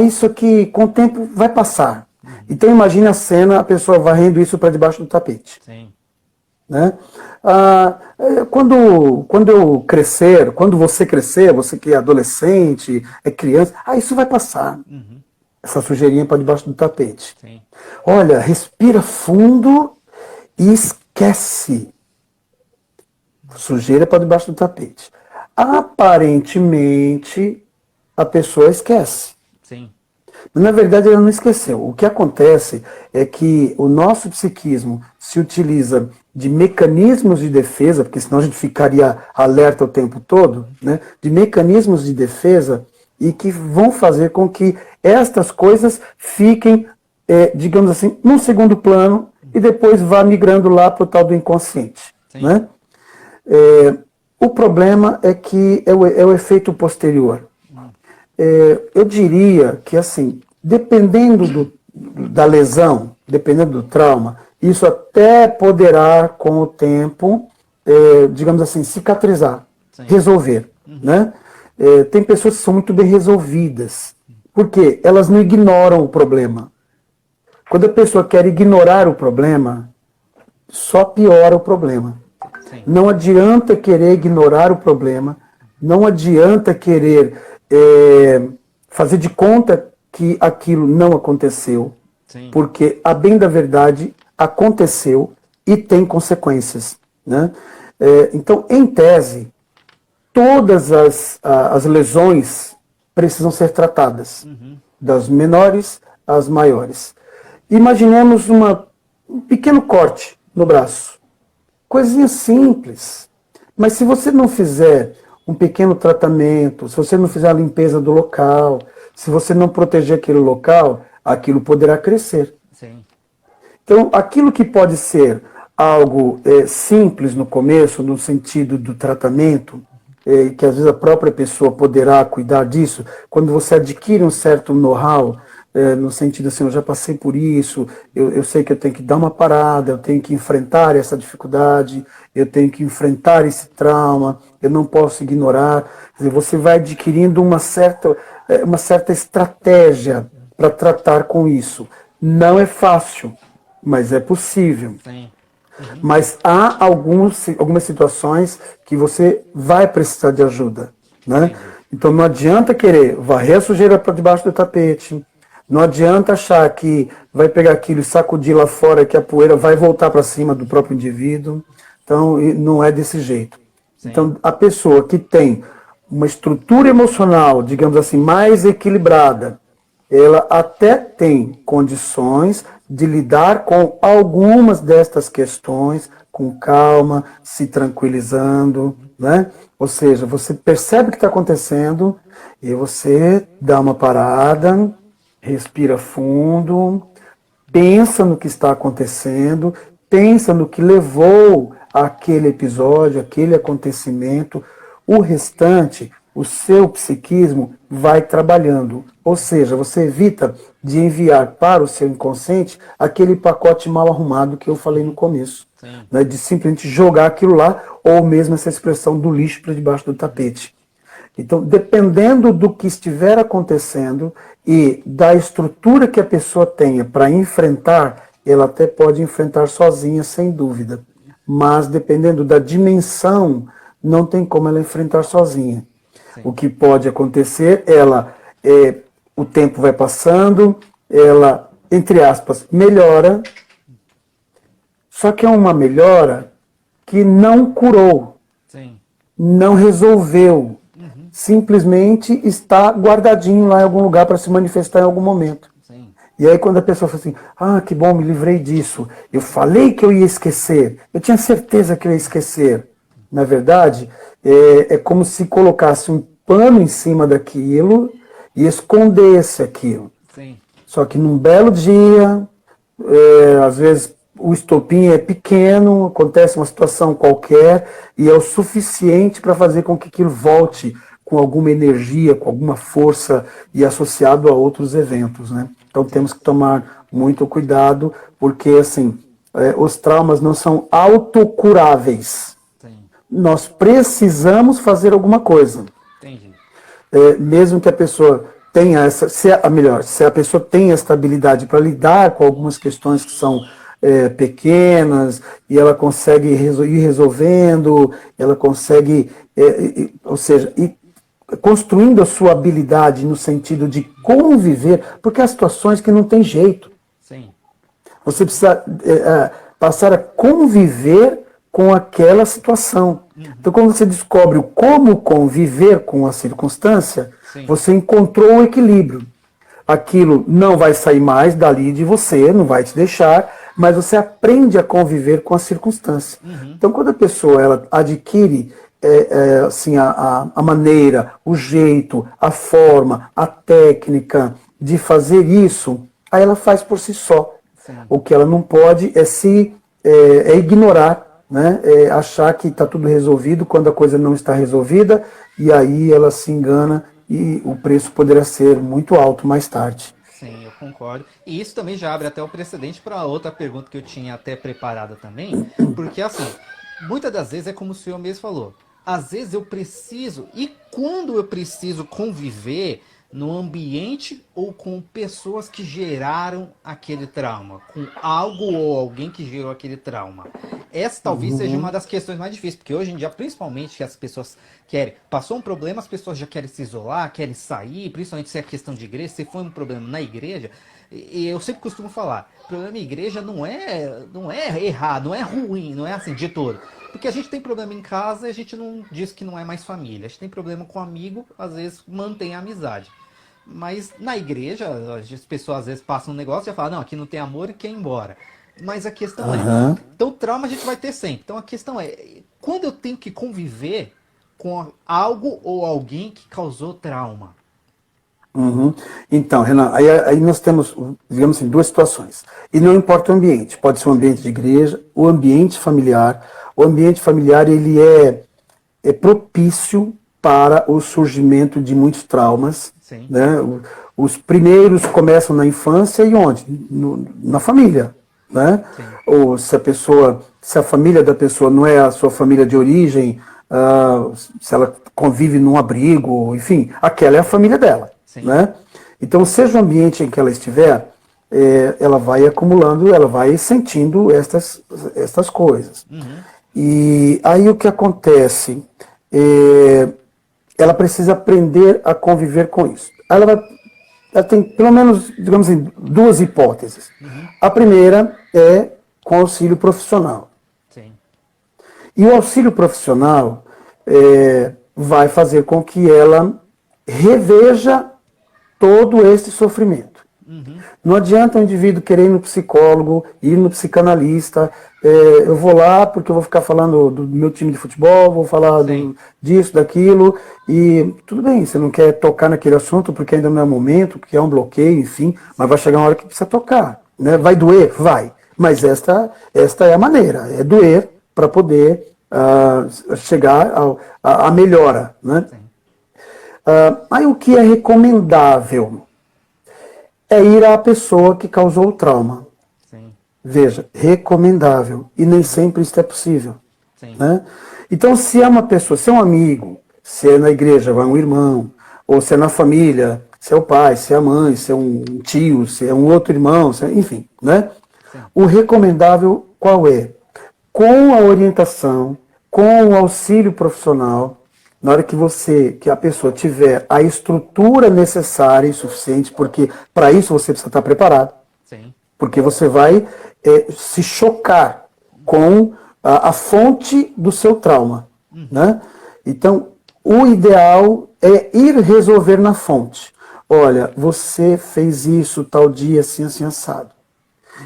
isso aqui com o tempo vai passar. Então imagine a cena, a pessoa varrendo isso para debaixo do tapete. Sim. Né? Quando eu crescer, quando você crescer, você que é adolescente, é criança, isso vai passar. Essa sujeirinha para debaixo do tapete. Sim. Olha, respira fundo e esquece. Sujeira para debaixo do tapete. Aparentemente, a pessoa esquece. Sim. Mas, na verdade, ela não esqueceu. O que acontece é que o nosso psiquismo se utiliza de mecanismos de defesa, porque senão a gente ficaria alerta o tempo todo, né? De mecanismos de defesa e que vão fazer com que estas coisas fiquem, digamos assim, num segundo plano e depois vá migrando lá para o tal do inconsciente. Né? O problema é que é o efeito posterior. Eu diria que, assim, dependendo da lesão, dependendo do trauma, isso até poderá, com o tempo, digamos assim, cicatrizar, resolver. Né? Tem pessoas que são muito bem resolvidas. Por quê? Elas não ignoram o problema. Quando a pessoa quer ignorar o problema, só piora o problema. Sim. Não adianta querer ignorar o problema, não adianta querer fazer de conta que aquilo não aconteceu, Sim. porque, a bem da verdade, aconteceu e tem consequências. Né? Então, em tese, todas as lesões precisam ser tratadas, das menores às maiores. Imaginemos um pequeno corte no braço. Coisinha simples. Mas se você não fizer um pequeno tratamento, se você não fizer a limpeza do local, se você não proteger aquele local, aquilo poderá crescer. Sim. Então, aquilo que pode ser algo simples no começo, no sentido do tratamento, que às vezes a própria pessoa poderá cuidar disso, quando você adquire um certo know-how, no sentido assim, eu já passei por isso, eu sei que eu tenho que dar uma parada, eu tenho que enfrentar essa dificuldade, eu tenho que enfrentar esse trauma, eu não posso ignorar. Quer dizer, você vai adquirindo uma certa estratégia para tratar com isso. Não é fácil, mas é possível. Sim. Mas há algumas situações que você vai precisar de ajuda. Né? Então não adianta querer varrer a sujeira para debaixo do tapete, não adianta achar que vai pegar aquilo e sacudir lá fora, que a poeira vai voltar para cima do próprio indivíduo. Então não é desse jeito. Sim. Então, a pessoa que tem uma estrutura emocional, digamos assim, mais equilibrada, ela até tem condições de lidar com algumas destas questões com calma, se tranquilizando, né? Ou seja, você percebe o que está acontecendo e você dá uma parada, respira fundo, pensa no que está acontecendo, pensa no que levou aquele episódio, aquele acontecimento. O restante, o seu psiquismo vai trabalhando. Ou seja, você evita de enviar para o seu inconsciente aquele pacote mal arrumado que eu falei no começo. Né, de simplesmente jogar aquilo lá, ou mesmo essa expressão do lixo para debaixo do tapete. Então, dependendo do que estiver acontecendo e da estrutura que a pessoa tenha para enfrentar, ela até pode enfrentar sozinha, sem dúvida. Mas, dependendo da dimensão, não tem como ela enfrentar sozinha. Sim. O que pode acontecer, o tempo vai passando, ela, entre aspas, melhora, só que é uma melhora que não curou, sim, não resolveu. Simplesmente está guardadinho lá em algum lugar para se manifestar em algum momento. Sim. E aí quando a pessoa fala assim, que bom, me livrei disso. Eu falei que eu ia esquecer. Eu tinha certeza que eu ia esquecer. Na verdade, é como se colocasse um pano em cima daquilo e escondesse aquilo. Sim. Só que num belo dia, às vezes o estopim é pequeno, acontece uma situação qualquer e é o suficiente para fazer com que aquilo volte com alguma energia, com alguma força e associado a outros eventos, né? Então temos que tomar muito cuidado, porque assim, os traumas não são autocuráveis. Sim. Nós precisamos fazer alguma coisa. Entendi. Mesmo que a pessoa tenha essa, se a pessoa tem essa habilidade para lidar com algumas questões que são pequenas, e ela consegue ir resolvendo, ela consegue, ou seja, ir construindo a sua habilidade no sentido de conviver, porque há situações que não tem jeito. Sim. Você precisa passar a conviver com aquela situação. Uhum. Então, quando você descobre como conviver com a circunstância, sim, você encontrou o equilíbrio. Aquilo não vai sair mais dali de você, não vai te deixar, mas você aprende a conviver com a circunstância. Uhum. Então, quando a pessoa ela adquire assim, a maneira, o jeito, a forma, a técnica de fazer isso, aí ela faz por si só. Sim. O que ela não pode é ignorar, né? Achar que está tudo resolvido quando a coisa não está resolvida, e aí ela se engana e o preço poderá ser muito alto mais tarde. Sim, eu concordo. E isso também já abre até o precedente para outra pergunta que eu tinha até preparada também, porque assim, muitas das vezes é como o senhor mesmo falou, às vezes eu preciso, e quando eu preciso conviver no ambiente ou com pessoas que geraram aquele trauma, com algo ou alguém que gerou aquele trauma. Essa talvez seja uma das questões mais difíceis, porque hoje em dia, principalmente, que as pessoas querem, passou um problema, as pessoas já querem se isolar, querem sair, principalmente se é questão de igreja, se foi um problema na igreja, e eu sempre costumo falar, o problema na igreja não é errado, não é ruim, não é assim de todo. Porque a gente tem problema em casa e a gente não diz que não é mais família. A gente tem problema com amigo, às vezes mantém a amizade. Mas na igreja, as pessoas às vezes passam um negócio e já falam, não, aqui não tem amor e quer ir embora. Mas a questão então trauma a gente vai ter sempre. Então a questão é, quando eu tenho que conviver com algo ou alguém que causou trauma? Uhum. Então, Renan, aí nós temos, digamos assim, duas situações. E não importa o ambiente, pode ser um ambiente de igreja, o ambiente familiar. O ambiente familiar, ele é propício para o surgimento de muitos traumas. Sim. Né? Os primeiros começam na infância e onde? Na família. Né? Ou se a família da pessoa não é a sua família de origem, se ela convive num abrigo, enfim, aquela é a família dela. Né? Então, seja o ambiente em que ela estiver, ela vai acumulando, ela vai sentindo estas coisas. Uhum. E aí o que acontece? Ela precisa aprender a conviver com isso. Ela tem pelo menos, digamos assim, duas hipóteses. Uhum. A primeira é com auxílio profissional. Sim. E o auxílio profissional, vai fazer com que ela reveja todo esse sofrimento. Não adianta o indivíduo querer ir no psicólogo, ir no psicanalista, eu vou lá porque eu vou ficar falando do meu time de futebol, vou falar disso, daquilo, e tudo bem, você não quer tocar naquele assunto porque ainda não é o momento, porque é um bloqueio, enfim, mas vai chegar uma hora que precisa tocar, né? Vai doer? Vai, mas esta é a maneira, é doer para poder chegar à melhora, né? Aí o que é recomendável? É ir à pessoa que causou o trauma. Sim. Veja, recomendável. E nem sempre isso é possível. Sim. Né? Então, se é uma pessoa, se é um amigo, se é na igreja, vai um irmão, ou se é na família, se é o pai, se é a mãe, se é um tio, se é um outro irmão, enfim. Né? O recomendável qual é? Com a orientação, com o auxílio profissional, na hora que a pessoa tiver a estrutura necessária e suficiente, porque para isso você precisa estar preparado, Sim. porque você vai se chocar com a fonte do seu trauma. Né? Então, o ideal é ir resolver na fonte. Olha, você fez isso tal dia, assim, assim, assado.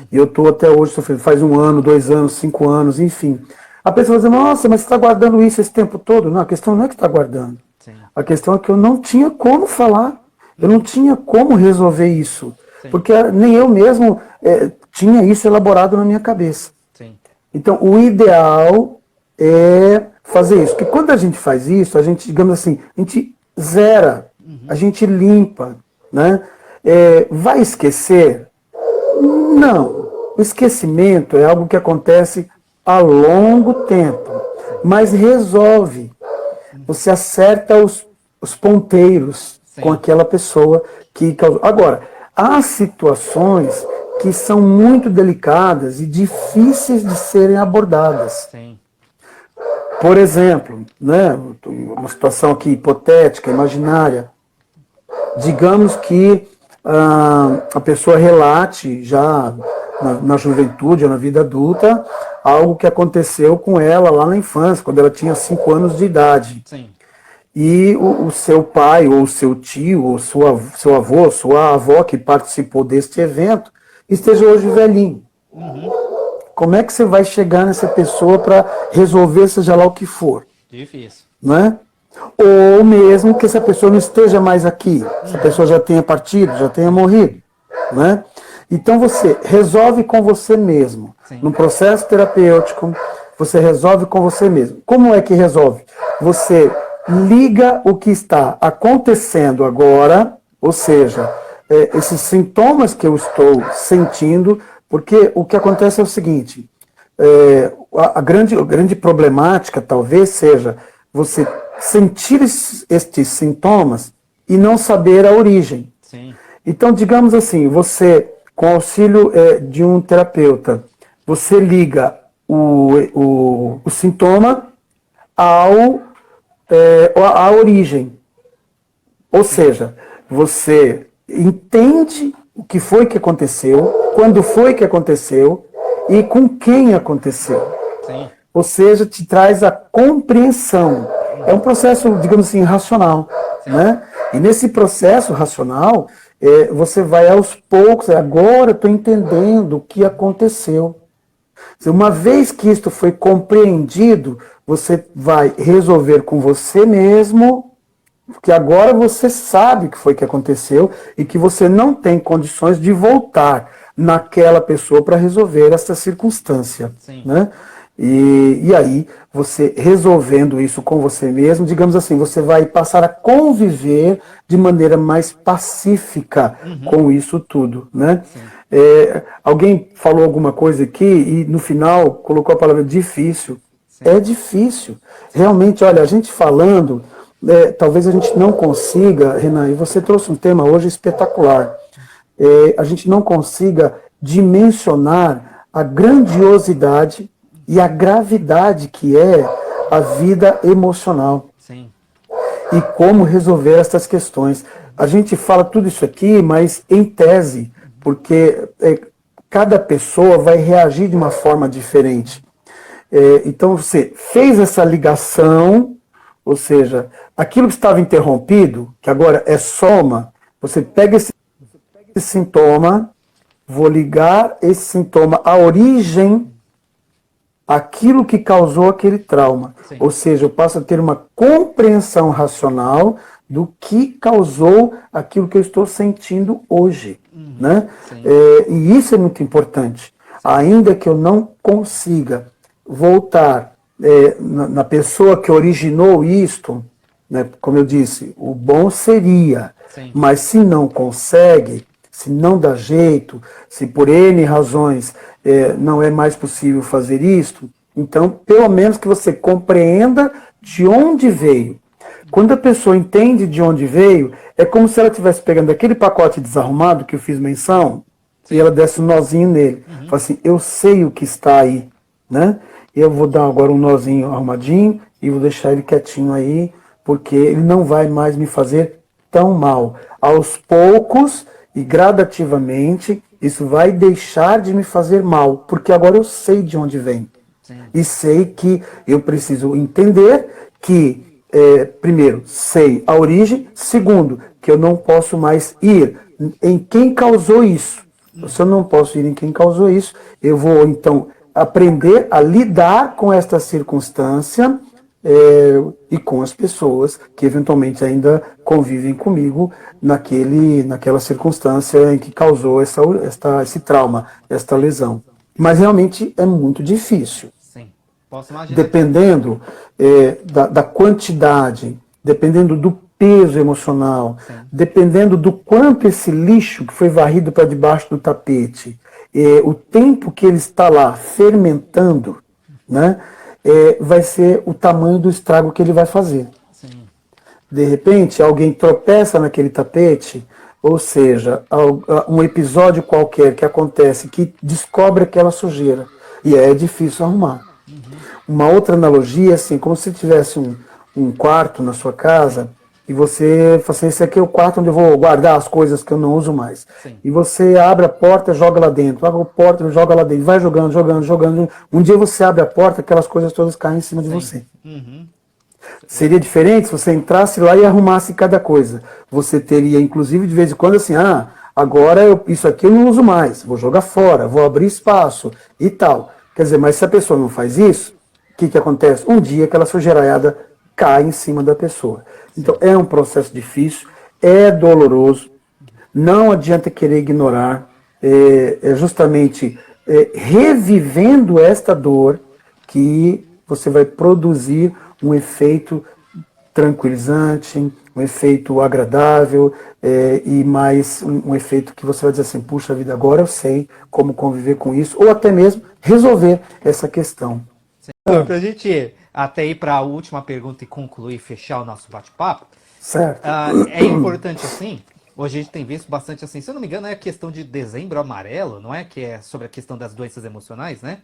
E eu estou até hoje sofrendo, faz 1 ano, 2 anos, 5 anos, enfim. A pessoa vai dizer, nossa, mas você está guardando isso esse tempo todo? Não, a questão não é que está guardando. Sim. A questão é que eu não tinha como falar, eu não tinha como resolver isso. Sim. Porque nem eu mesmo tinha isso elaborado na minha cabeça. Sim. Então, o ideal é fazer isso. Porque quando a gente faz isso, a gente, digamos assim, a gente zera, a gente limpa. Né? Vai esquecer? Não. O esquecimento é algo que acontece a longo tempo, mas resolve. Você acerta os ponteiros com aquela pessoa que causou. Agora, há situações que são muito delicadas e difíceis de serem abordadas. Sim. Por exemplo, né, uma situação aqui hipotética, imaginária. Digamos que a pessoa relate já na juventude ou na vida adulta algo que aconteceu com ela lá na infância, quando ela tinha 5 anos de idade. Sim. E o seu pai, ou o seu tio, ou seu avô, sua avó que participou deste evento, esteja hoje velhinho. Como é que você vai chegar nessa pessoa para resolver seja lá o que for? Difícil. Né? Ou mesmo que essa pessoa não esteja mais aqui, essa pessoa já tenha partido, já tenha morrido. Né? Então você resolve com você mesmo. Sim. No processo terapêutico, você resolve com você mesmo. Como é que resolve? Você liga o que está acontecendo agora, ou seja, esses sintomas que eu estou sentindo, porque o que acontece é o seguinte, a grande problemática talvez seja você sentir estes sintomas e não saber a origem. Sim. Então, digamos assim, você, com auxílio de um terapeuta, você liga o sintoma à origem. Ou seja, você entende o que foi que aconteceu, quando foi que aconteceu e com quem aconteceu. Sim. Ou seja, te traz a compreensão. É um processo, digamos assim, racional. Né? E nesse processo racional, você vai aos poucos, agora eu estou entendendo o que aconteceu. Uma vez que isto foi compreendido, você vai resolver com você mesmo, porque agora você sabe o que foi que aconteceu e que você não tem condições de voltar naquela pessoa para resolver essa circunstância. Sim. Né? E aí, você resolvendo isso com você mesmo, digamos assim, você vai passar a conviver de maneira mais pacífica com isso tudo. Né? Alguém falou alguma coisa aqui e no final colocou a palavra difícil. Sim. É difícil. Realmente, olha, a gente falando, talvez a gente não consiga, Renan, e você trouxe um tema hoje espetacular, a gente não consiga dimensionar a grandiosidade e a gravidade que é a vida emocional. Sim. E como resolver essas questões. A gente fala tudo isso aqui, mas em tese, porque cada pessoa vai reagir de uma forma diferente. Então você fez essa ligação Ou seja, aquilo que estava interrompido, que agora é soma, você pega esse sintoma, vou ligar esse sintoma à origem, aquilo que causou aquele trauma. Sim. Ou seja, eu passo a ter uma compreensão racional do que causou aquilo que eu estou sentindo hoje. Né? E isso é muito importante. Ainda que eu não consiga voltar na pessoa que originou isto, né? Como eu disse, o bom seria, Sim. mas se não consegue, se não dá jeito, se por N razões não é mais possível fazer isto, então pelo menos que você compreenda de onde veio. Quando a pessoa entende de onde veio, é como se ela estivesse pegando aquele pacote desarrumado que eu fiz menção, e ela desse um nozinho nele. Fala assim, eu sei o que está aí, né? Eu vou dar agora um nozinho arrumadinho e vou deixar ele quietinho aí, porque ele não vai mais me fazer tão mal. Aos poucos e gradativamente, isso vai deixar de me fazer mal, porque agora eu sei de onde vem. Sim. E sei que eu preciso entender que primeiro, sei a origem. Segundo, que eu não posso mais ir em quem causou isso. Se eu não posso ir em quem causou isso, eu vou, então, aprender a lidar com esta circunstância e com as pessoas que, eventualmente, ainda convivem comigo naquela circunstância em que causou esse trauma, esta lesão. Mas, realmente, é muito difícil. Posso imaginar. Dependendo da quantidade, dependendo do peso emocional, sim, dependendo do quanto esse lixo que foi varrido para debaixo do tapete, o tempo que ele está lá fermentando, né, vai ser o tamanho do estrago que ele vai fazer. Sim. De repente, alguém tropeça naquele tapete, ou seja, um episódio qualquer que acontece que descobre aquela sujeira, e é difícil arrumar. Uma outra analogia, assim, como se tivesse um quarto na sua casa e você fala assim, esse aqui é o quarto onde eu vou guardar as coisas que eu não uso mais. Sim. E você abre a porta e joga lá dentro, abre a porta e joga lá dentro, vai jogando, jogando, jogando. Um dia você abre a porta, aquelas coisas todas caem em cima de você. Uhum. Seria diferente se você entrasse lá e arrumasse cada coisa. Você teria, inclusive, de vez em quando, assim, agora isso aqui eu não uso mais, vou jogar fora, vou abrir espaço e tal. Quer dizer, mas se a pessoa não faz isso, o que acontece? Um dia aquela sujeiraiada cai em cima da pessoa. Então é um processo difícil, é doloroso, não adianta querer ignorar, é justamente revivendo esta dor que você vai produzir um efeito tranquilizante, um efeito agradável e mais um efeito que você vai dizer assim, puxa vida, agora eu sei como conviver com isso, ou até mesmo resolver essa questão. Para a gente até ir para a última pergunta e concluir, fechar o nosso bate-papo, certo. É importante assim, hoje a gente tem visto bastante assim, se eu não me engano é a questão de dezembro amarelo, não é? Que é sobre a questão das doenças emocionais, né?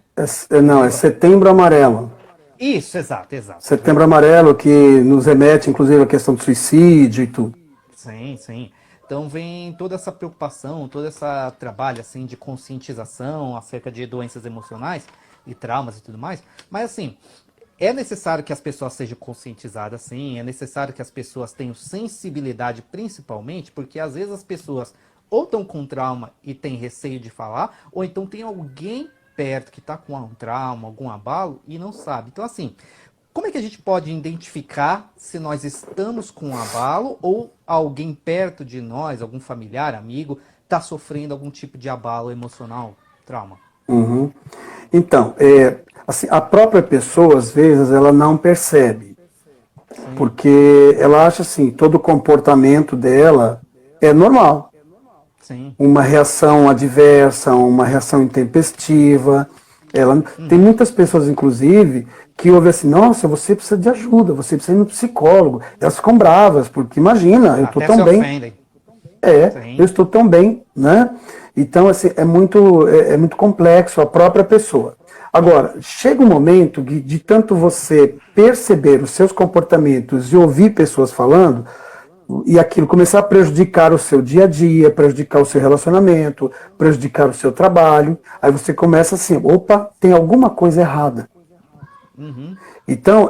Não, é setembro amarelo. Isso, exato. Setembro amarelo que nos remete inclusive à questão do suicídio e tudo. Sim. Então vem toda essa preocupação, todo esse trabalho assim, de conscientização acerca de doenças emocionais e traumas e tudo mais, mas assim, é necessário que as pessoas sejam conscientizadas, sim, é necessário que as pessoas tenham sensibilidade principalmente, porque às vezes as pessoas ou estão com trauma e têm receio de falar, ou então tem alguém perto que está com um trauma, algum abalo e não sabe. Então assim, como é que a gente pode identificar se nós estamos com um abalo ou alguém perto de nós, algum familiar, amigo, está sofrendo algum tipo de abalo emocional, trauma? Uhum. Então, assim, a própria pessoa, às vezes, ela não percebe. Sim. Porque ela acha assim, todo o comportamento dela é normal. Sim. Uma reação adversa, uma reação intempestiva. Tem muitas pessoas, inclusive, que ouvem assim, nossa, você precisa de ajuda, você precisa ir no psicólogo. Elas ficam bravas, porque imagina, eu estou tão bem. Ofendem. Eu estou tão bem, né? Então, assim, é muito complexo a própria pessoa. Agora, chega um momento de tanto você perceber os seus comportamentos e ouvir pessoas falando, e aquilo começar a prejudicar o seu dia a dia, prejudicar o seu relacionamento, prejudicar o seu trabalho, aí você começa assim, opa, tem alguma coisa errada. Uhum. Então,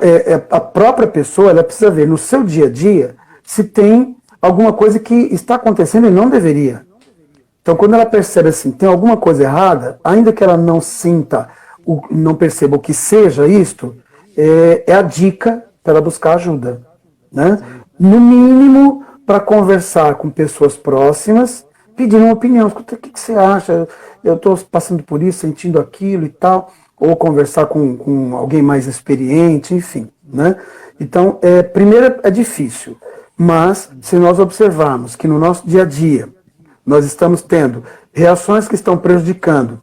a própria pessoa ela precisa ver no seu dia a dia se tem alguma coisa que está acontecendo e não deveria. Então, quando ela percebe assim, tem alguma coisa errada, ainda que ela não sinta, não perceba o que seja isto, é a dica para ela buscar ajuda. Né? No mínimo, para conversar com pessoas próximas, pedir uma opinião. Escuta, o que você acha? Eu estou passando por isso, sentindo aquilo e tal. Ou conversar com alguém mais experiente, enfim. Né? Então, primeiro é difícil, mas se nós observarmos que no nosso dia a dia nós estamos tendo reações que estão prejudicando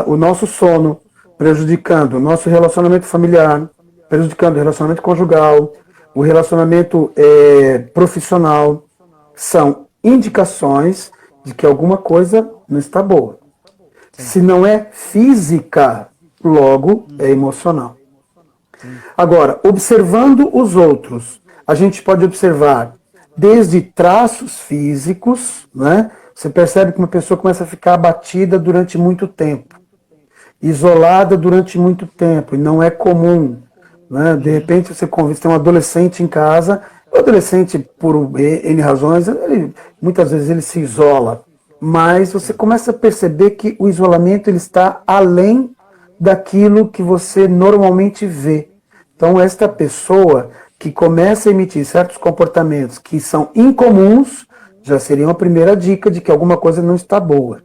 o nosso sono, prejudicando o nosso relacionamento familiar, prejudicando o relacionamento conjugal, o relacionamento profissional, são indicações de que alguma coisa não está boa. Sim. Se não é física, logo é emocional. Sim. Agora, observando os outros, a gente pode observar desde traços físicos, né? Você percebe que uma pessoa começa a ficar abatida durante muito tempo, isolada durante muito tempo, e não é comum. Né? De repente você tem um adolescente em casa, o adolescente, por N razões, muitas vezes ele se isola, mas você começa a perceber que o isolamento ele está além daquilo que você normalmente vê. Então esta pessoa que começa a emitir certos comportamentos que são incomuns, já seria uma primeira dica de que alguma coisa não está boa.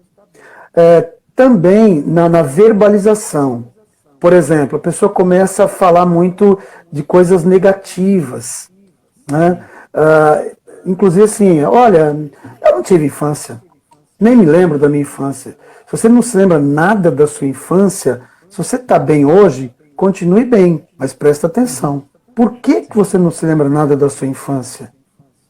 Também na verbalização. Por exemplo, a pessoa começa a falar muito de coisas negativas. Né? Inclusive assim, olha, eu não tive infância, nem me lembro da minha infância. Se você não se lembra nada da sua infância, se você está bem hoje, continue bem, mas presta atenção. Por que você não se lembra nada da sua infância?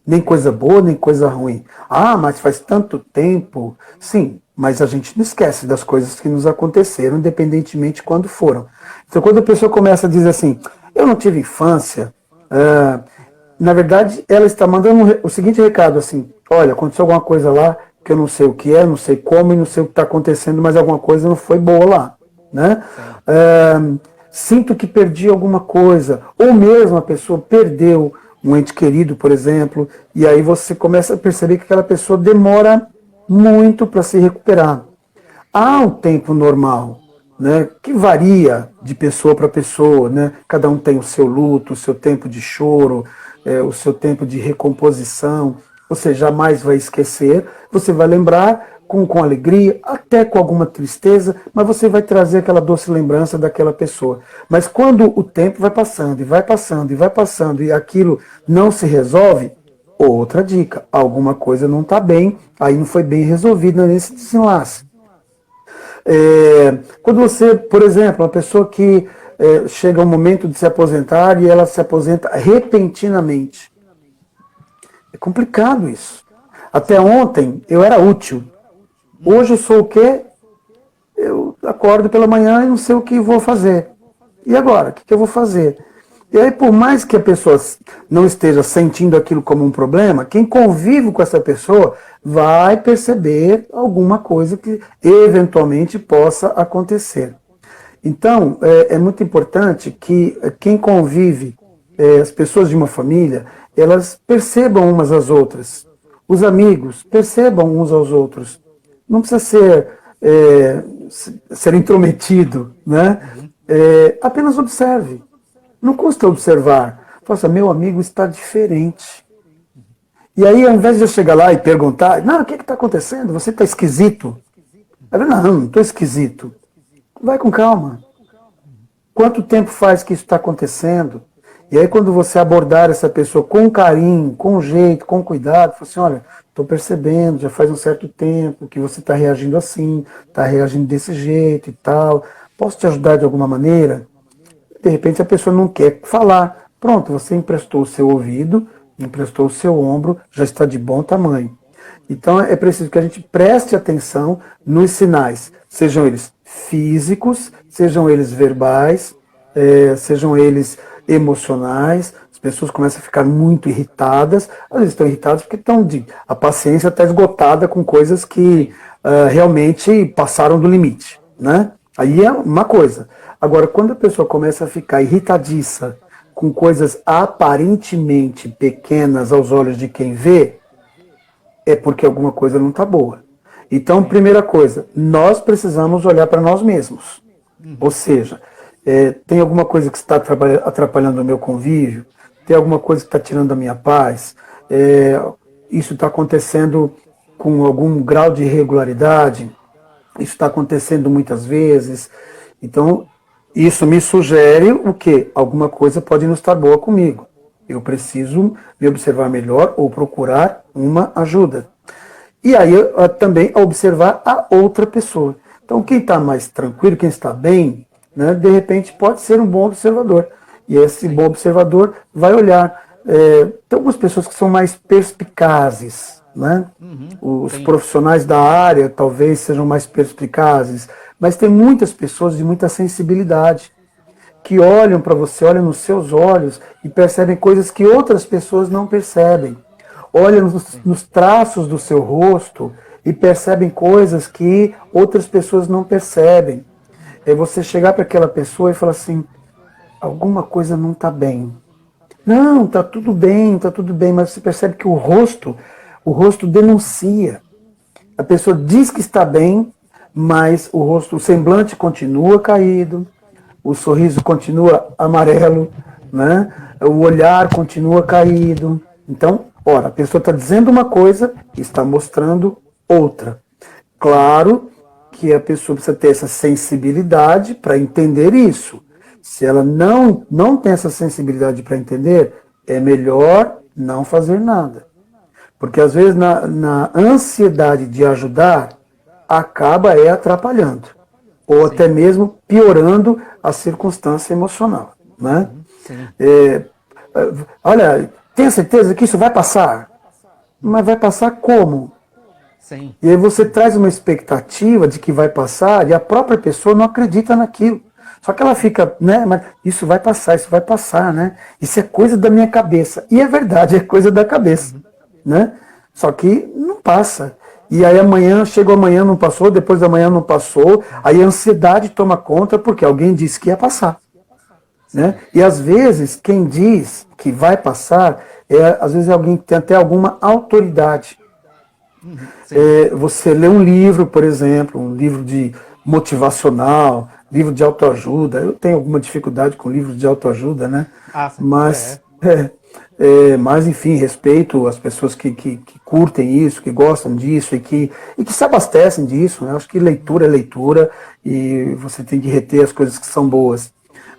Nem coisa boa, nem coisa ruim. Ah, mas faz tanto tempo. Sim, mas a gente não esquece das coisas que nos aconteceram, independentemente de quando foram. Então, quando a pessoa começa a dizer assim, eu não tive infância, na verdade, ela está mandando o seguinte recado, assim, olha, aconteceu alguma coisa lá, que eu não sei o que é, não sei como, e não sei o que está acontecendo, mas alguma coisa não foi boa lá. Né? Sinto que perdi alguma coisa, ou mesmo a pessoa perdeu um ente querido, por exemplo, e aí você começa a perceber que aquela pessoa demora muito para se recuperar. Há um tempo normal, né, que varia de pessoa para pessoa, né? Cada um tem o seu luto, o seu tempo de choro, o seu tempo de recomposição. Você jamais vai esquecer, você vai lembrar com alegria, até com alguma tristeza, mas você vai trazer aquela doce lembrança daquela pessoa. Mas quando o tempo vai passando, e vai passando, e vai passando, e aquilo não se resolve, outra dica, alguma coisa não está bem, aí não foi bem resolvida nesse desenlace. Quando você, por exemplo, uma pessoa que chega ao momento de se aposentar e ela se aposenta repentinamente. É complicado isso. Até ontem eu era útil. Hoje eu sou o quê? Eu acordo pela manhã e não sei o que vou fazer. E agora? O que eu vou fazer? E aí, por mais que a pessoa não esteja sentindo aquilo como um problema, quem convive com essa pessoa vai perceber alguma coisa que eventualmente possa acontecer. Então, é muito importante que quem convive, as pessoas de uma família, elas percebam umas às outras. Os amigos percebam uns aos outros. Não precisa ser intrometido, né? Apenas observe. Não custa observar. Nossa, meu amigo está diferente. E aí, ao invés de eu chegar lá e perguntar, não, o que está acontecendo? Você está esquisito? Não estou esquisito. Vai com calma. Quanto tempo faz que isso está acontecendo? E aí, quando você abordar essa pessoa com carinho, com jeito, com cuidado, fala assim, olha, estou percebendo, já faz um certo tempo que você está reagindo assim, está reagindo desse jeito e tal. Posso te ajudar de alguma maneira? De repente a pessoa não quer falar. Pronto, você emprestou o seu ouvido, emprestou o seu ombro, já está de bom tamanho. Então é preciso que a gente preste atenção nos sinais, sejam eles físicos, sejam eles verbais, sejam eles emocionais. As pessoas começam a ficar muito irritadas, às vezes estão irritadas porque a paciência está esgotada com coisas que realmente passaram do limite, né? Aí é uma coisa. Agora, quando a pessoa começa a ficar irritadiça com coisas aparentemente pequenas aos olhos de quem vê, é porque alguma coisa não está boa. Então, primeira coisa, nós precisamos olhar para nós mesmos. Ou seja, tem alguma coisa que está atrapalhando o meu convívio? Tem alguma coisa que está tirando a minha paz? Isso está acontecendo com algum grau de irregularidade? Isso está acontecendo muitas vezes? Então, isso me sugere o quê? Alguma coisa pode não estar boa comigo. Eu preciso me observar melhor ou procurar uma ajuda. E aí também observar a outra pessoa. Então, quem está mais tranquilo, quem está bem, né, de repente pode ser um bom observador. E esse bom observador vai olhar. Tem algumas pessoas que são mais perspicazes, né? Os profissionais da área talvez sejam mais perspicazes, mas tem muitas pessoas de muita sensibilidade que olham para você, olham nos seus olhos e percebem coisas que outras pessoas não percebem. Olham nos traços do seu rosto e percebem coisas que outras pessoas não percebem. É você chegar para aquela pessoa e falar assim, alguma coisa não está bem. Não, está tudo bem, mas você percebe que o rosto denuncia. A pessoa diz que está bem, mas o semblante continua caído, o sorriso continua amarelo, né? O olhar continua caído. Então, ora, a pessoa está dizendo uma coisa e está mostrando outra. Claro que a pessoa precisa ter essa sensibilidade para entender isso. Se ela não tem essa sensibilidade para entender, é melhor não fazer nada. Porque às vezes na ansiedade de ajudar, acaba atrapalhando. Ou até mesmo piorando a circunstância emocional. Né? Olha, tenha certeza que isso vai passar? Mas vai passar como? Sim. E aí você traz uma expectativa de que vai passar e a própria pessoa não acredita naquilo. Só que ela fica, né, mas isso vai passar, né? Isso é coisa da minha cabeça. E é verdade, é coisa da cabeça, né? Só que não passa. E aí chega amanhã não passou, depois da manhã não passou, aí a ansiedade toma conta porque alguém disse que ia passar. Né? E às vezes quem diz que vai passar, às vezes é alguém que tem até alguma autoridade. Você lê um livro, por exemplo, um livro de motivacional, livro de autoajuda. Eu tenho alguma dificuldade com livros de autoajuda, né? Mas, enfim, respeito as pessoas que curtem isso, que gostam disso e que se abastecem disso. Né? Eu acho que leitura é leitura e você tem que reter as coisas que são boas.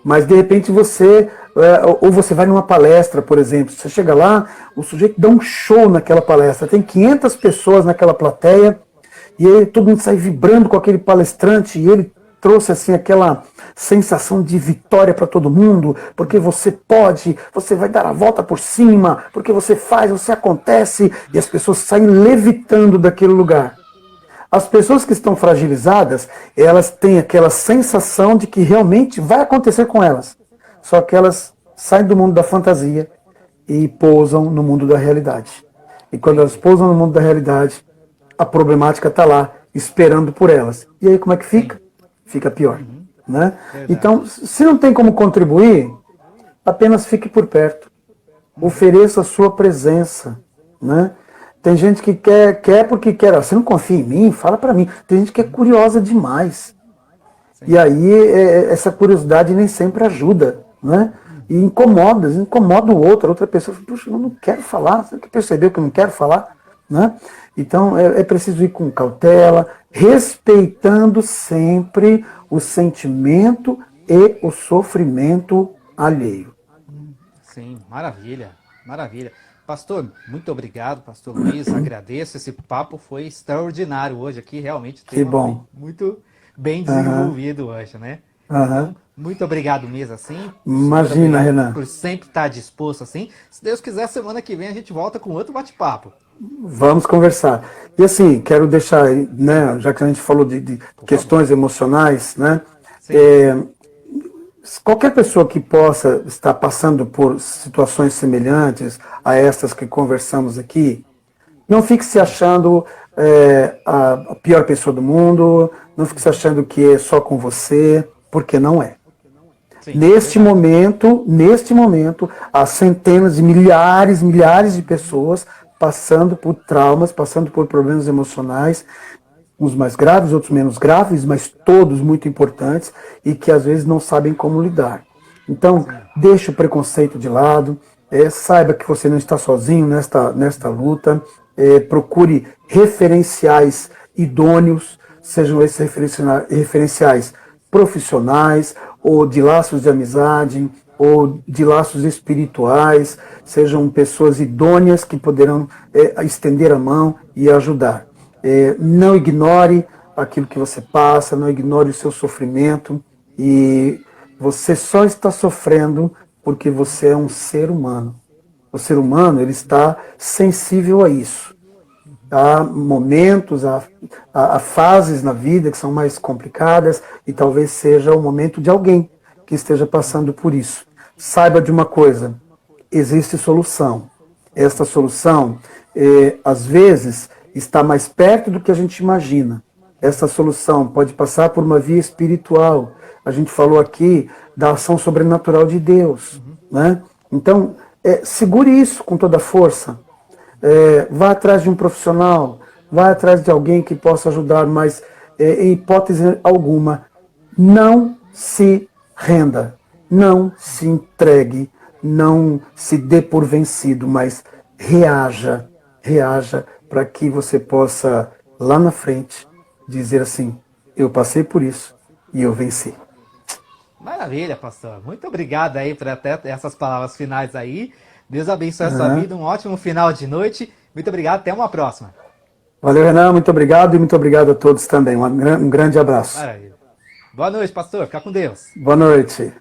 Mas, de repente, ou você vai numa palestra, por exemplo, você chega lá, o sujeito dá um show naquela palestra, tem 500 pessoas naquela plateia, e aí todo mundo sai vibrando com aquele palestrante, e ele trouxe assim aquela sensação de vitória para todo mundo, porque você pode, você vai dar a volta por cima, porque você faz, você acontece, e as pessoas saem levitando daquele lugar. As pessoas que estão fragilizadas, elas têm aquela sensação de que realmente vai acontecer com elas. Só que elas saem do mundo da fantasia e pousam no mundo da realidade. E quando elas pousam no mundo da realidade, a problemática está lá, esperando por elas. E aí como é que fica? Fica pior. Né? Então, se não tem como contribuir, apenas fique por perto. Ofereça a sua presença. Né? Tem gente que quer porque quer. Você não confia em mim? Fala para mim. Tem gente que é curiosa demais. E aí essa curiosidade nem sempre ajuda. Né? E incomoda o outro. A outra pessoa fala, puxa, eu não quero falar. Você percebeu que eu não quero falar? Né? Então é preciso ir com cautela, respeitando sempre o sentimento e o sofrimento alheio. Sim, maravilha, maravilha. Pastor, muito obrigado, pastor Luiz, agradeço, esse papo foi extraordinário hoje aqui, realmente que bom. Muito bem desenvolvido hoje, né? Então, muito obrigado mesmo, assim. Imagina, Renan. Por sempre estar disposto assim. Se Deus quiser, semana que vem a gente volta com outro bate-papo. Vamos conversar. E assim, quero deixar, né, já que a gente falou de questões emocionais, né? Qualquer pessoa que possa estar passando por situações semelhantes a estas que conversamos aqui, não fique se achando a pior pessoa do mundo, não fique se achando que é só com você, porque não é. Sim, Neste momento, há centenas de milhares de pessoas passando por traumas, passando por problemas emocionais, uns mais graves, outros menos graves, mas todos muito importantes e que às vezes não sabem como lidar. Então, deixe o preconceito de lado, saiba que você não está sozinho nesta luta, procure referenciais idôneos, sejam esses referenciais profissionais, ou de laços de amizade, ou de laços espirituais, sejam pessoas idôneas que poderão estender a mão e ajudar. Não ignore aquilo que você passa, não ignore o seu sofrimento, e você só está sofrendo porque você é um ser humano. O ser humano, ele está sensível a isso. Há momentos, há fases na vida que são mais complicadas e talvez seja o momento de alguém que esteja passando por isso. Saiba de uma coisa, existe solução. Esta solução, às vezes, está mais perto do que a gente imagina. Essa solução pode passar por uma via espiritual. A gente falou aqui da ação sobrenatural de Deus, né? Então, segure isso com toda a força. Vá atrás de um profissional, vá atrás de alguém que possa ajudar, mas em hipótese alguma, não se renda, não se entregue, não se dê por vencido, mas reaja para que você possa, lá na frente, dizer assim, eu passei por isso e eu venci. Maravilha, pastor. Muito obrigado aí por até essas palavras finais aí. Deus abençoe a sua vida, um ótimo final de noite. Muito obrigado, até uma próxima. Valeu, Renan, muito obrigado e muito obrigado a todos também. Um grande abraço. Maravilha. Boa noite, pastor. Fica com Deus. Boa noite.